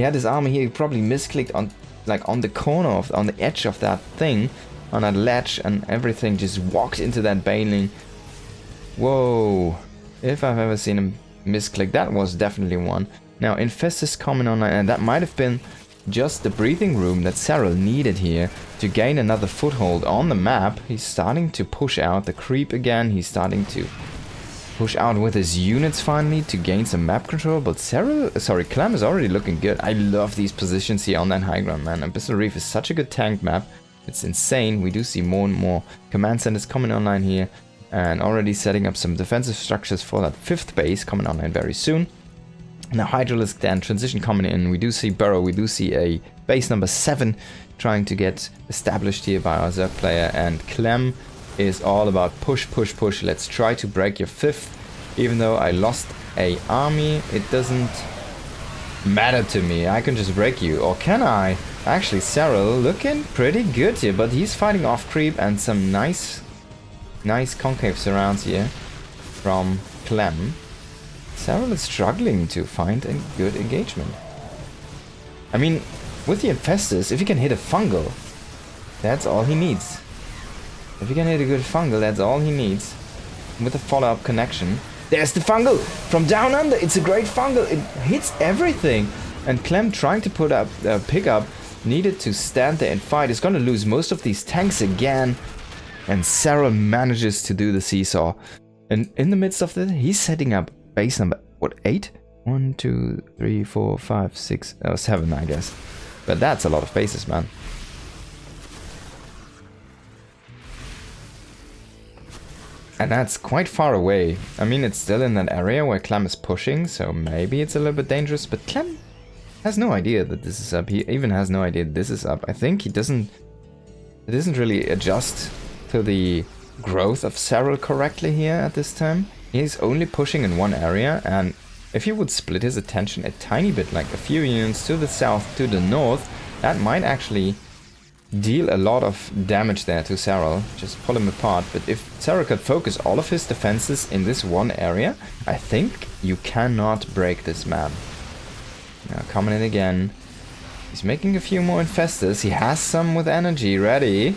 had his army here. He probably misclicked on, like, on the corner of, on the edge of that thing, on that ledge, and everything just walked into that baneling. Whoa! If I've ever seen him misclick, that was definitely one. Now Infestus coming online, and that might have been just the breathing room that Serral needed here to gain another foothold on the map. He's starting to push out the creep again. He's starting to push out with his units finally to gain some map control. But Clem is already looking good. I love these positions here on that high ground, man. Abyssal Reef is such a good tank map. It's insane. We do see more and more command centers coming online here, and already setting up some defensive structures for that 5th base coming online very soon. Now Hydralisk then transition coming in. We do see Burrow, we do see a base number 7 trying to get established here by our Zerg player, and Clem is all about push, push, push. Let's try to break your 5th. Even though I lost a army, it doesn't matter to me. I can just break you, or can I? Actually, Serral looking pretty good here, but he's fighting off creep and some nice concave surrounds here from Clem. Serral is struggling to find a good engagement. I mean, with the Infestus, if you can hit a fungal, that's all he needs. If you can hit a good fungal, that's all he needs. With a follow-up connection. There's the fungal! From down under, it's a great fungal. It hits everything. And Clem trying to put up pick up, needed to stand there and fight. He's gonna lose most of these tanks again. And Serral manages to do the seesaw. And in the midst of it, he's setting up base number, what, 8? 1, 2, 3, 4, 5, 6, 7, I guess. But that's a lot of bases, man. And that's quite far away. I mean, it's still in that area where Clem is pushing, so maybe it's a little bit dangerous, but Clem has no idea that this is up. He even has no idea this is up. I think it doesn't really adjust to the growth of Serral correctly here at this time. He's only pushing in one area, and if he would split his attention a tiny bit, like a few units to the south, to the north, that might actually deal a lot of damage there to Serral. Just pull him apart. But if Serral could focus all of his defenses in this one area, I think you cannot break this map. Now coming in again. He's making a few more Infestors. He has some with energy ready.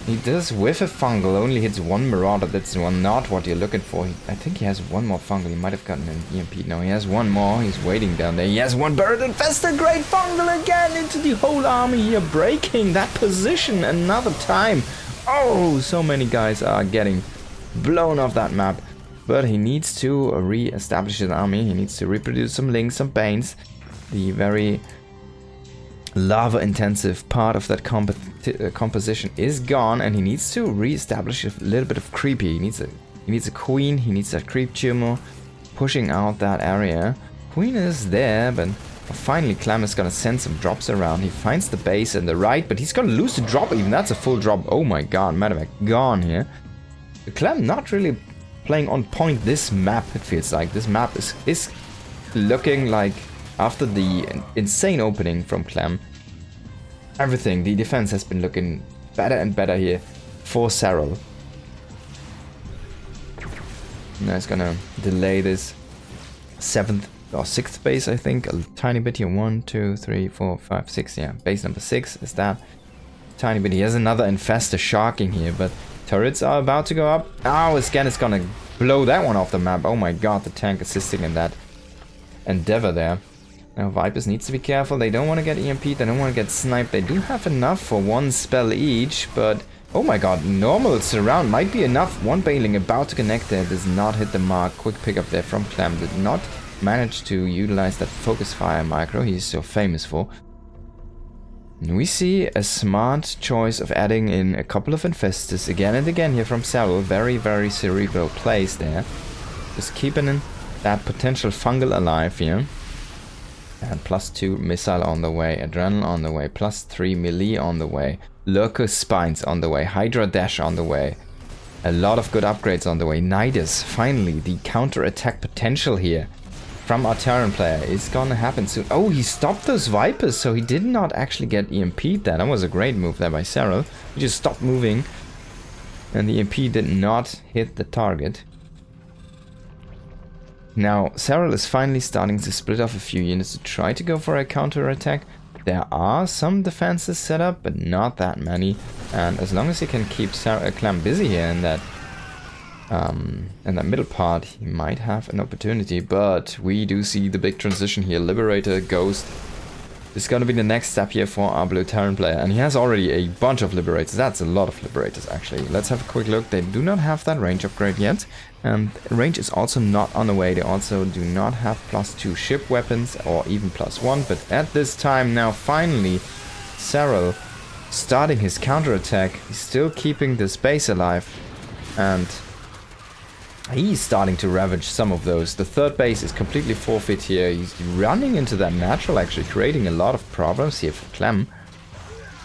He does whiff a fungal, only hits one Marauder. That's not what you're looking for. I think he has one more fungal. He might have gotten an EMP. No, he has one more. He's waiting down there. He has one Buried Infestor. Great fungal again into the whole army here, breaking that position another time. Oh, so many guys are getting blown off that map. But he needs to re-establish his army. He needs to reproduce some links, some banes. The very lava intensive part of that composition is gone, and he needs to re-establish a little bit of creepy. He needs a queen. He needs that creep tumor pushing out that area. Queen is there, but finally Clem is gonna send some drops around. He finds the base in the right, but he's gonna lose the drop. Even that's a full drop. Oh my god, Medivac gone here. Clem not really playing on point this map. It feels like this map is looking like, after the insane opening from Clem, the defense has been looking better and better here for Serral. Now it's gonna delay this 7th or 6th base, I think, a tiny bit here. 1, 2, 3, 4, 5, 6. Yeah, base number 6 is that. Tiny bit. He has another infestor sharking here, but turrets are about to go up. Oh, again, it's gonna blow that one off the map. Oh my god, the tank assisting in that endeavor there. Now Vipers needs to be careful. They don't want to get EMP'd, they don't want to get sniped. They do have enough for one spell each, but oh my god, normal surround might be enough. One Baneling about to connect there, does not hit the mark. Quick pickup there from Clem, did not manage to utilize that focus fire micro he's so famous for. We see a smart choice of adding in a couple of infestors again and again here from Serral. Very, very cerebral plays there. Just keeping that potential fungal alive here. And +2 missile on the way, adrenaline on the way, +3 melee on the way, lurker spines on the way, Hydra dash on the way. A lot of good upgrades on the way. Nidus, finally, the counter-attack potential here from our Terran player is gonna happen soon. Oh, he stopped those Vipers, so he did not actually get EMP'd there. That was a great move there by Serral. He just stopped moving, and the EMP did not hit the target. Now, Serral is finally starting to split off a few units to try to go for a counter-attack. There are some defenses set up, but not that many. And as long as he can keep Clem busy here in that middle part, he might have an opportunity. But we do see the big transition here. Liberator, Ghost is going to be the next step here for our blue Terran player. And he has already a bunch of Liberators. That's a lot of Liberators, actually. Let's have a quick look. They do not have that range upgrade yet. And range is also not on the way. They also do not have +2 ship weapons or even +1. But at this time now, finally, Serral starting his counterattack. He's still keeping this base alive. And he's starting to ravage some of those. The third base is completely forfeit here. He's running into that natural, actually creating a lot of problems here for Clem.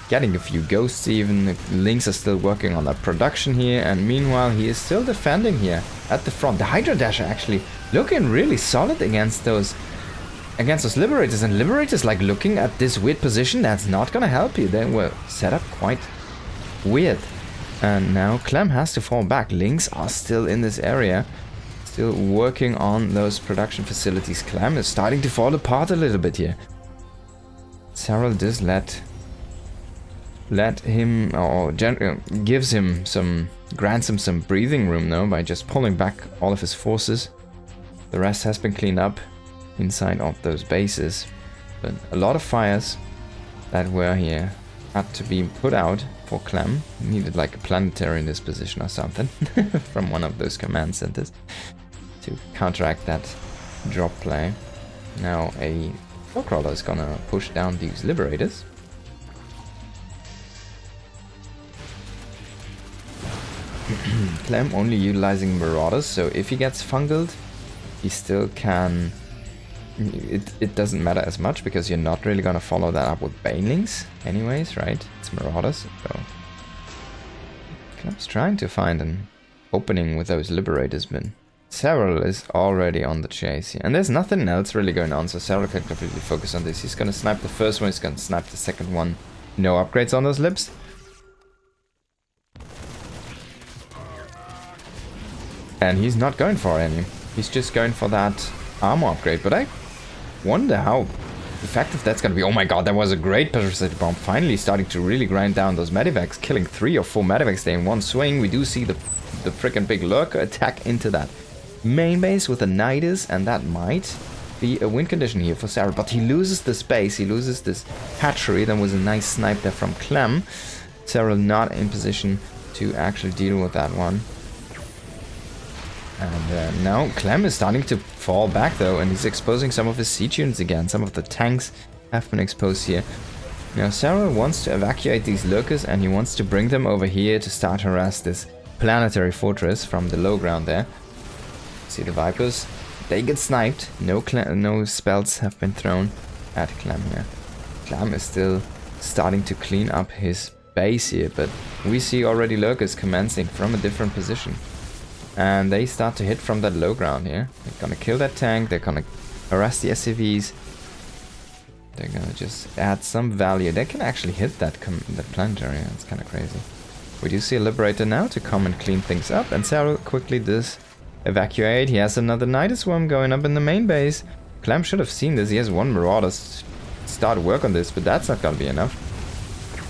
Getting a few ghosts even. The Lynx are still working on that production here. And meanwhile, he is still defending here at the front. The Hydra Dasher actually looking really solid against those Liberators. And Liberators, like, looking at this weird position, that's not gonna help you. They were set up quite weird. And now Clem has to fall back. Lynx are still in this area, still working on those production facilities. Clem is starting to fall apart a little bit here. Serral does let him, or gives him grants him some breathing room though by just pulling back all of his forces. The rest has been cleaned up inside of those bases, but a lot of fires that were here had to be put out for Clem. He needed like a planetary in this position or something from one of those command centers to counteract that drop play. Now a Crawler is gonna push down these Liberators. Clem only utilizing Marauders, so if he gets fungled, he still can... It doesn't matter as much, because you're not really gonna follow that up with Banelings anyways, right? It's Marauders, so... Clem's trying to find an opening with those Liberators, but Serral is already on the chase here. And there's nothing else really going on, so Serral can completely focus on this. He's gonna snipe the first one, he's gonna snipe the second one. No upgrades on those Libs. And he's not going for any. He's just going for that armor upgrade. But I wonder how effective that's going to be. Oh my god, that was a great parasitic bomb. Finally starting to really grind down those medivacs. Killing 3 or 4 medivacs there in one swing. We do see the freaking big lurker attack into that main base with a Nidus. And that might be a win condition here for Serral. But he loses the space. He loses this hatchery. That was a nice snipe there from Clem. Serral not in position to actually deal with that one. And now Clem is starting to fall back though, and he's exposing some of his siege units again. Some of the tanks have been exposed here. Now Serral wants to evacuate these lurkers, and he wants to bring them over here to start harass this planetary fortress from the low ground there. See the Vipers? They get sniped. No spells have been thrown at Clem here. Clem is still starting to clean up his base here, but we see already lurkers commencing from a different position. And they start to hit from that low ground here. They're gonna kill that tank, they're gonna harass the SCVs. They're gonna just add some value. They can actually hit that planetary, it's kinda crazy. We do see a Liberator now to come and clean things up, and Serral quickly does evacuate. He has another Night Swarm going up in the main base. Clem should have seen this. He has one Marauder start work on this, but that's not gonna be enough.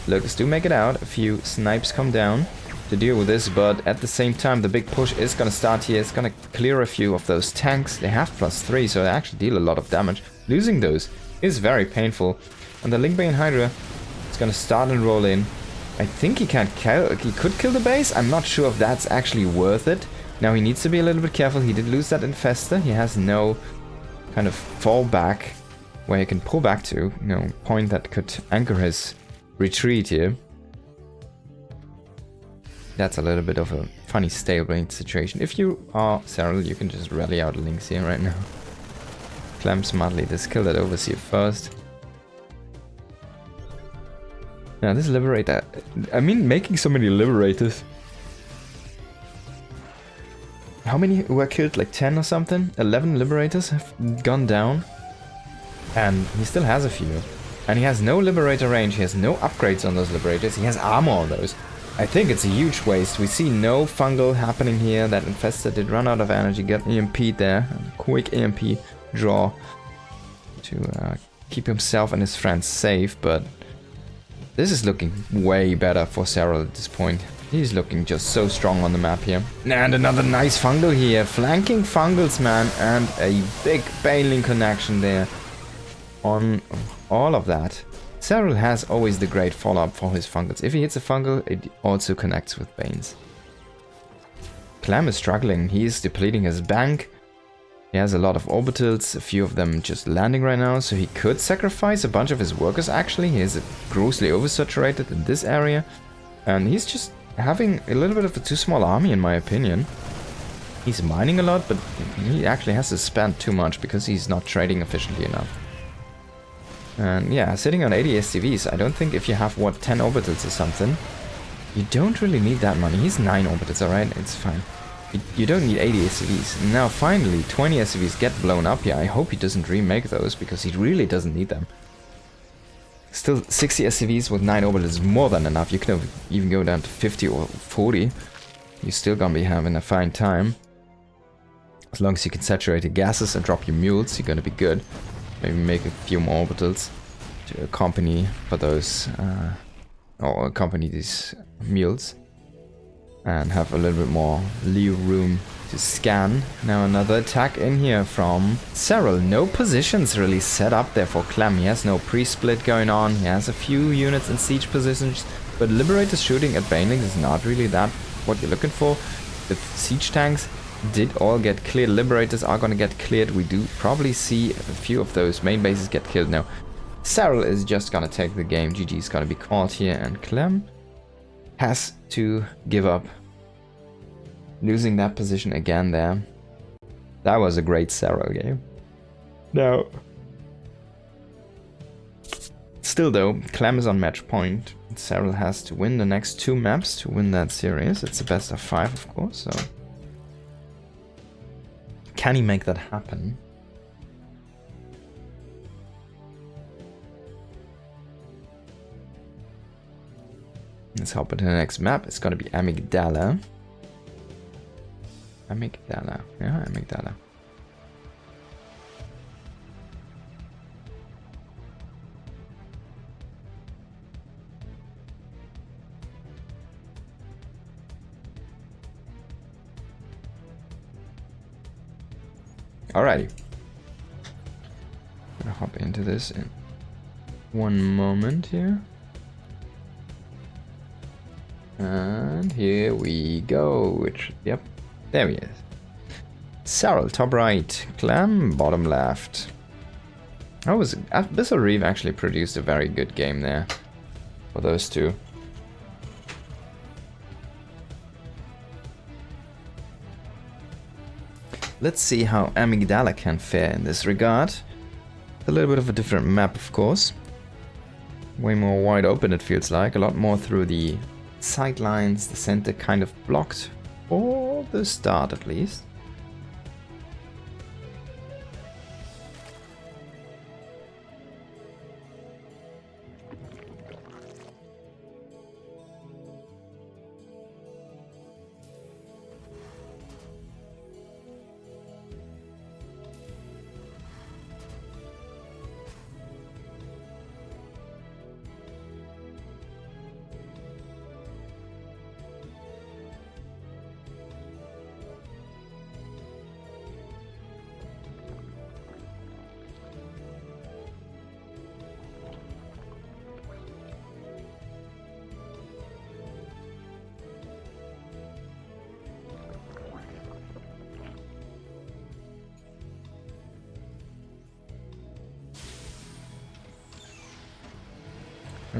Locusts do make it out. A few snipes come down to deal with this, but at the same time the big push is gonna start here. It's gonna clear a few of those tanks. They have +3, so they actually deal a lot of damage. Losing those is very painful. And the Linkbane Hydra is gonna start and roll in. I think he could kill the base. I'm not sure if that's actually worth it. Now he needs to be a little bit careful. He did lose that Infester. He has no kind of fallback where he can pull back to. No point that could anchor his retreat here. That's a little bit of a funny stalemate situation. If you are Serral, you can just rally out links here right now. Clem smartly just kill that Overseer first. Now this Liberator, I mean, making so many Liberators. How many were killed? Like 10 or something? 11 Liberators have gone down. And he still has a few. And he has no Liberator range, he has no upgrades on those Liberators, he has armor on those. I think it's a huge waste. We see no fungal happening here. That Infestor did run out of energy, got EMP'd there. A quick EMP draw to keep himself and his friends safe, but this is looking way better for Serral at this point. He's looking just so strong on the map here. And another nice fungal here. Flanking fungals, man. And a big Baneling connection there on all of that. Serral has always the great follow-up for his fungals. If he hits a fungal, it also connects with Banes. Clem is struggling. He's depleting his bank. He has a lot of orbitals, a few of them just landing right now, so he could sacrifice a bunch of his workers actually. He is grossly oversaturated in this area. And he's just having a little bit of a too small army in my opinion. He's mining a lot, but he actually has to spend too much because he's not trading efficiently enough. And yeah, sitting on 80 SCVs, I don't think if you have, what, 10 orbitals or something, you don't really need that money. He's 9 orbitals, alright? It's fine. You don't need 80 SCVs. Now finally, 20 SCVs get blown up here. I hope he doesn't remake those, because he really doesn't need them. Still, 60 SCVs with 9 orbitals is more than enough. You can even go down to 50 or 40. You're still gonna be having a fine time. As long as you can saturate the gases and drop your mules, you're gonna be good. Maybe make a few more orbitals to accompany for those, or accompany these mules. And have a little bit more room to scan. Now another attack in here from Serral. No positions really set up there for Clem. He has no pre-split going on. He has a few units in siege positions. But Liberators shooting at Banelings is not really that what you're looking for. The siege tanks did all get cleared. Liberators are going to get cleared. We do probably see a few of those main bases get killed now. Serral is just going to take the game. GG is going to be called here. And Clem has to give up. Losing that position again there. That was a great Serral game. Now, still though, Clem is on match point. Serral has to win the next 2 maps to win that series. It's a best of 5, of course, so can he make that happen? Let's hop into the next map. It's gonna be Amygdala. Amygdala. Yeah, Amygdala. Alrighty. Gonna hop into this in one moment here. And here we go. Which, yep. There he is. Serral, top right. Clem, bottom left. Abyssal Reef actually produced a very good game there for those two. Let's see how Amygdala can fare in this regard. A little bit of a different map, of course. Way more wide open, it feels like. A lot more through the sidelines. The center kind of blocked. For the start, at least.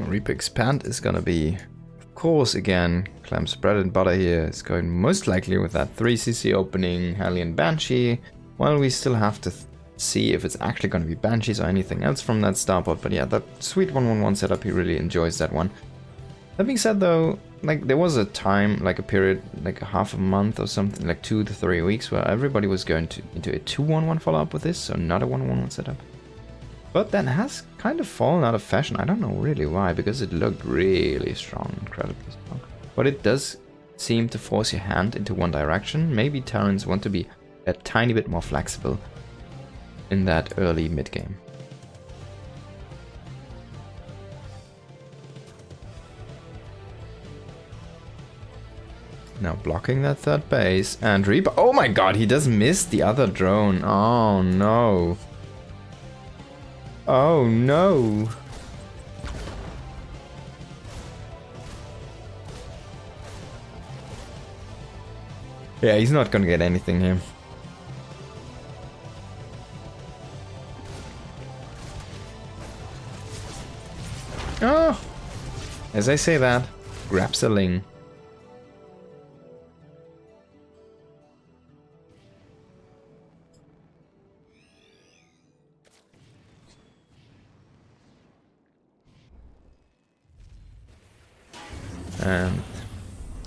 Reaper Expand is gonna be, of course, again, Clem's bread and butter here. It's going most likely with that 3cc opening Hellion Banshee, while we still have to see if it's actually gonna be Banshees or anything else from that starport. But yeah, that sweet 111 setup, he really enjoys that one. That being said though, like there was a time, like a period, like a half a month or something, like 2 to 3 weeks, where everybody was going into a 211 follow-up with this, so not a 111 setup. But that has kind of fallen out of fashion. I don't know really why, because it looked really strong, incredibly strong. But it does seem to force your hand into one direction. Maybe Terrans want to be a tiny bit more flexible in that early mid-game. Now blocking that third base, and Reaper. Oh my god, he does miss the other drone. Oh no. Oh no. Yeah, he's not gonna get anything here. Oh! As I say that, grabs a ling. And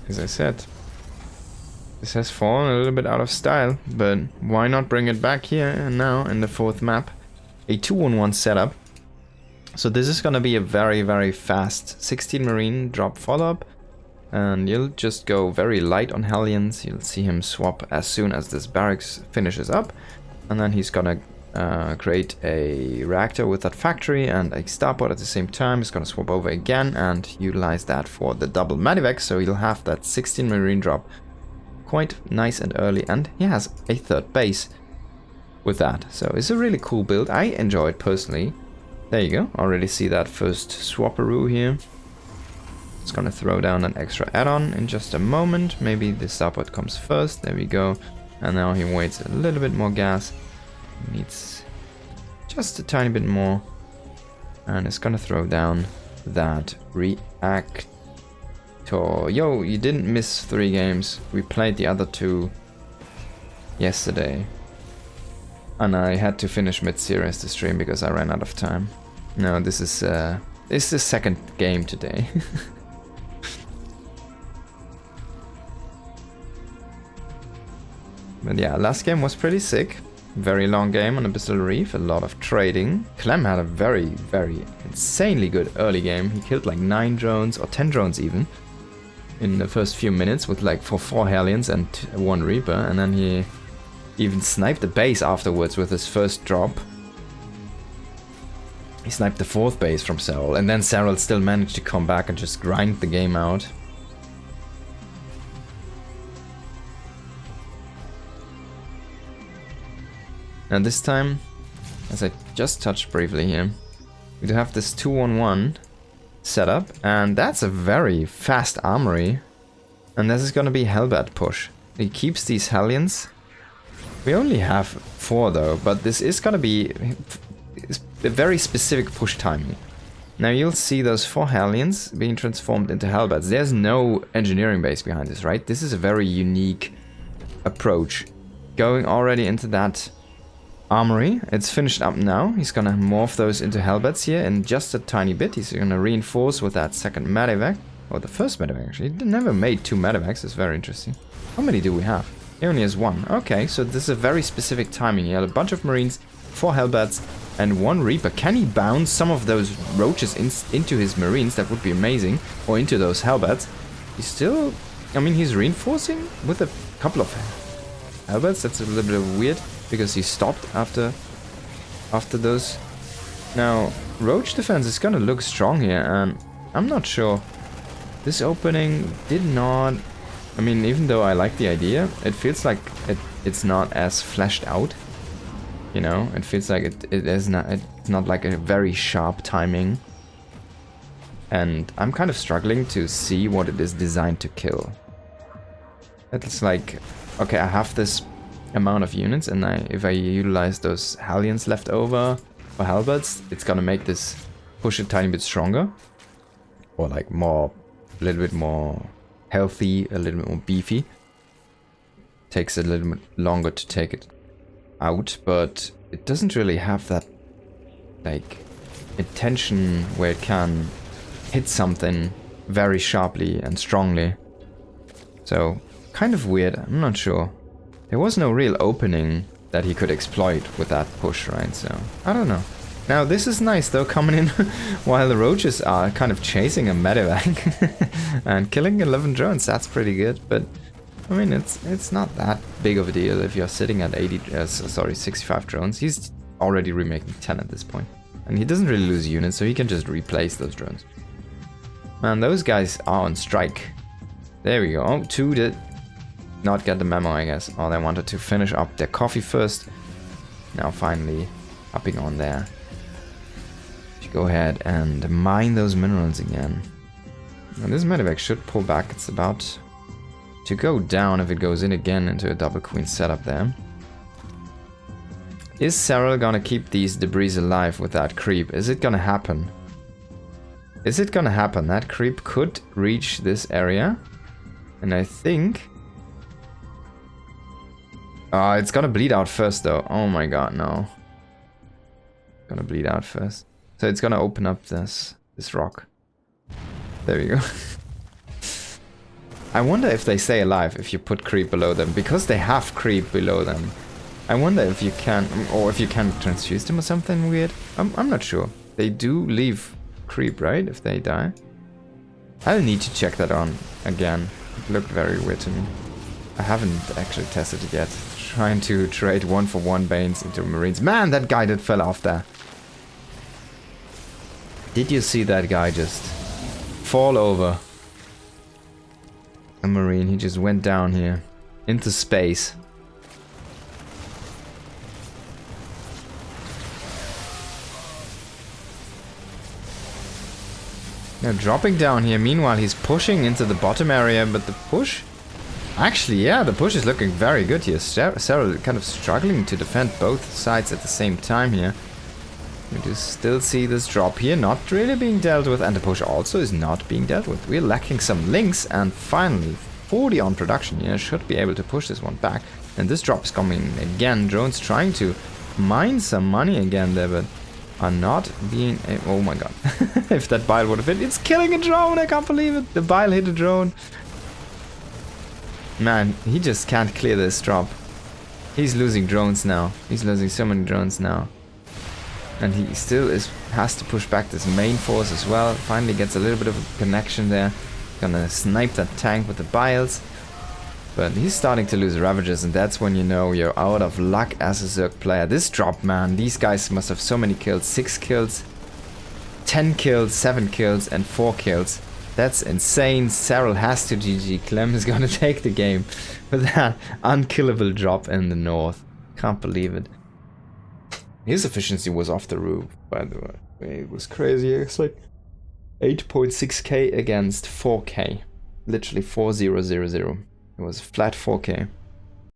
as I said, this has fallen a little bit out of style, but why not bring it back here and now in the fourth map? A 2-1-1 setup. So this is gonna be a very, very fast 16 Marine drop follow-up, and you'll just go very light on Hellions. You'll see him swap as soon as this barracks finishes up, and then he's gonna create a reactor with that factory and a starport at the same time. He's gonna swap over again and utilize that for the double Medivac, so he'll have that 16 Marine drop quite nice and early, and he has a third base with that. So it's a really cool build. I enjoy it personally. There you go, already see that first swapperoo here. It's gonna throw down an extra add-on in just a moment. Maybe the starport comes first, there we go. And now he waits a little bit more gas. Needs just a tiny bit more. And it's gonna throw down that reactor. Yo, you didn't miss 3 games. We played the other 2 yesterday. And I had to finish mid-series the stream because I ran out of time. No, this is the second game today. But yeah, last game was pretty sick. Very long game on Abyssal Reef, a lot of trading. Clem had a very, very insanely good early game. He killed like 9 drones, or 10 drones even, in the first few minutes with like 4 Hellions and 1 Reaper, and then he even sniped the base afterwards with his first drop. He sniped the 4th base from Serral, and then Serral still managed to come back and just grind the game out. And this time, as I just touched briefly here, we do have this 2-1-1 setup, and that's a very fast armory. And this is gonna be Hellbat push. He keeps these Hellions. We only have 4 though, but this is gonna be a very specific push timing. Now you'll see those 4 Hellions being transformed into Hellbats. There's no engineering base behind this, right? This is a very unique approach. Going already into that armory, it's finished up now. He's gonna morph those into Hellbats here in just a tiny bit. He's gonna reinforce with that second Medivac, or the first Medivac actually. He never made 2 Medivacs, it's very interesting. How many do we have? He only has 1. Okay, so this is a very specific timing. He had a bunch of Marines, 4 Hellbats, and 1 Reaper. Can he bounce some of those roaches into his Marines? That would be amazing. Or into those Hellbats. He's still... I mean, he's reinforcing with a couple of Hellbats. That's a little bit weird, because he stopped after those. Now, Roach defense is gonna look strong here, and I'm not sure. This opening did not... I mean, even though I like the idea, it feels like it's not as fleshed out. You know, it feels like it's not like a very sharp timing. And I'm kind of struggling to see what it is designed to kill. It's like, okay, I have this amount of units, and if I utilize those Hellions left over for Hellbats, it's gonna make this push a tiny bit stronger. or like more, a little bit more healthy, a little bit more beefy. Takes a little bit longer to take it out, but it doesn't really have that like intention where it can hit something very sharply and strongly. So kind of weird, I'm not sure. There was no real opening that he could exploit with that push, right? So I don't know. Now this is nice though, coming in while the roaches are kind of chasing a medevac and killing 11 drones. That's pretty good, but I mean it's not that big of a deal if you're sitting at 65 drones. He's already remaking 10 at this point, and he doesn't really lose units, so he can just replace those drones. Man, those guys are on strike. There we go. Oh, 2 did not get the memo, I guess. Oh, they wanted to finish up their coffee first. Now finally hopping on there. Go ahead and mine those minerals again. Now this medevac should pull back. It's about to go down if it goes in again into a double queen setup there. Is Serral gonna keep these debris alive with that creep? Is it gonna happen? Is it gonna happen? That creep could reach this area. And I think... it's gonna bleed out first though. Oh my god, no. Gonna bleed out first. So it's gonna open up this rock. There we go. I wonder if they stay alive if you put creep below them, because they have creep below them. I wonder if you can, or if you can transfuse them or something weird. I'm not sure. They do leave creep, right? If they die. I'll need to check that on again. It looked very weird to me. I haven't actually tested it yet. Trying to trade 1-for-1 Banes into Marines. Man, that guy that fell off there. Did you see that guy just fall over? A Marine, he just went down here into space. Now dropping down here, meanwhile he's pushing into the bottom area, but the push... Actually, yeah, the push is looking very good here. Serral kind of struggling to defend both sides at the same time here. We do still see this drop here not really being dealt with, and the push also is not being dealt with. We're lacking some links, and finally 40 on production here should be able to push this one back. And this drop is coming again. Drones trying to mine some money again there, but are not being... Oh my god. If that bile would have hit, it's killing a drone. I can't believe it. The bile hit a drone. Man, he just can't clear this drop. He's losing drones now. He's losing so many drones now. And he still has to push back this main force as well. Finally gets a little bit of a connection there. Gonna snipe that tank with the biles. But he's starting to lose Ravagers, and that's when you know you're out of luck as a Zerg player. This drop, man, these guys must have so many kills. 6 kills, 10 kills, 7 kills, and 4 kills. That's insane. Serral has to GG. Clem is gonna take the game with that unkillable drop in the north. Can't believe it. His efficiency was off the roof, by the way. It was crazy. It's like 8.6k against 4k. Literally 4000. It was flat 4k.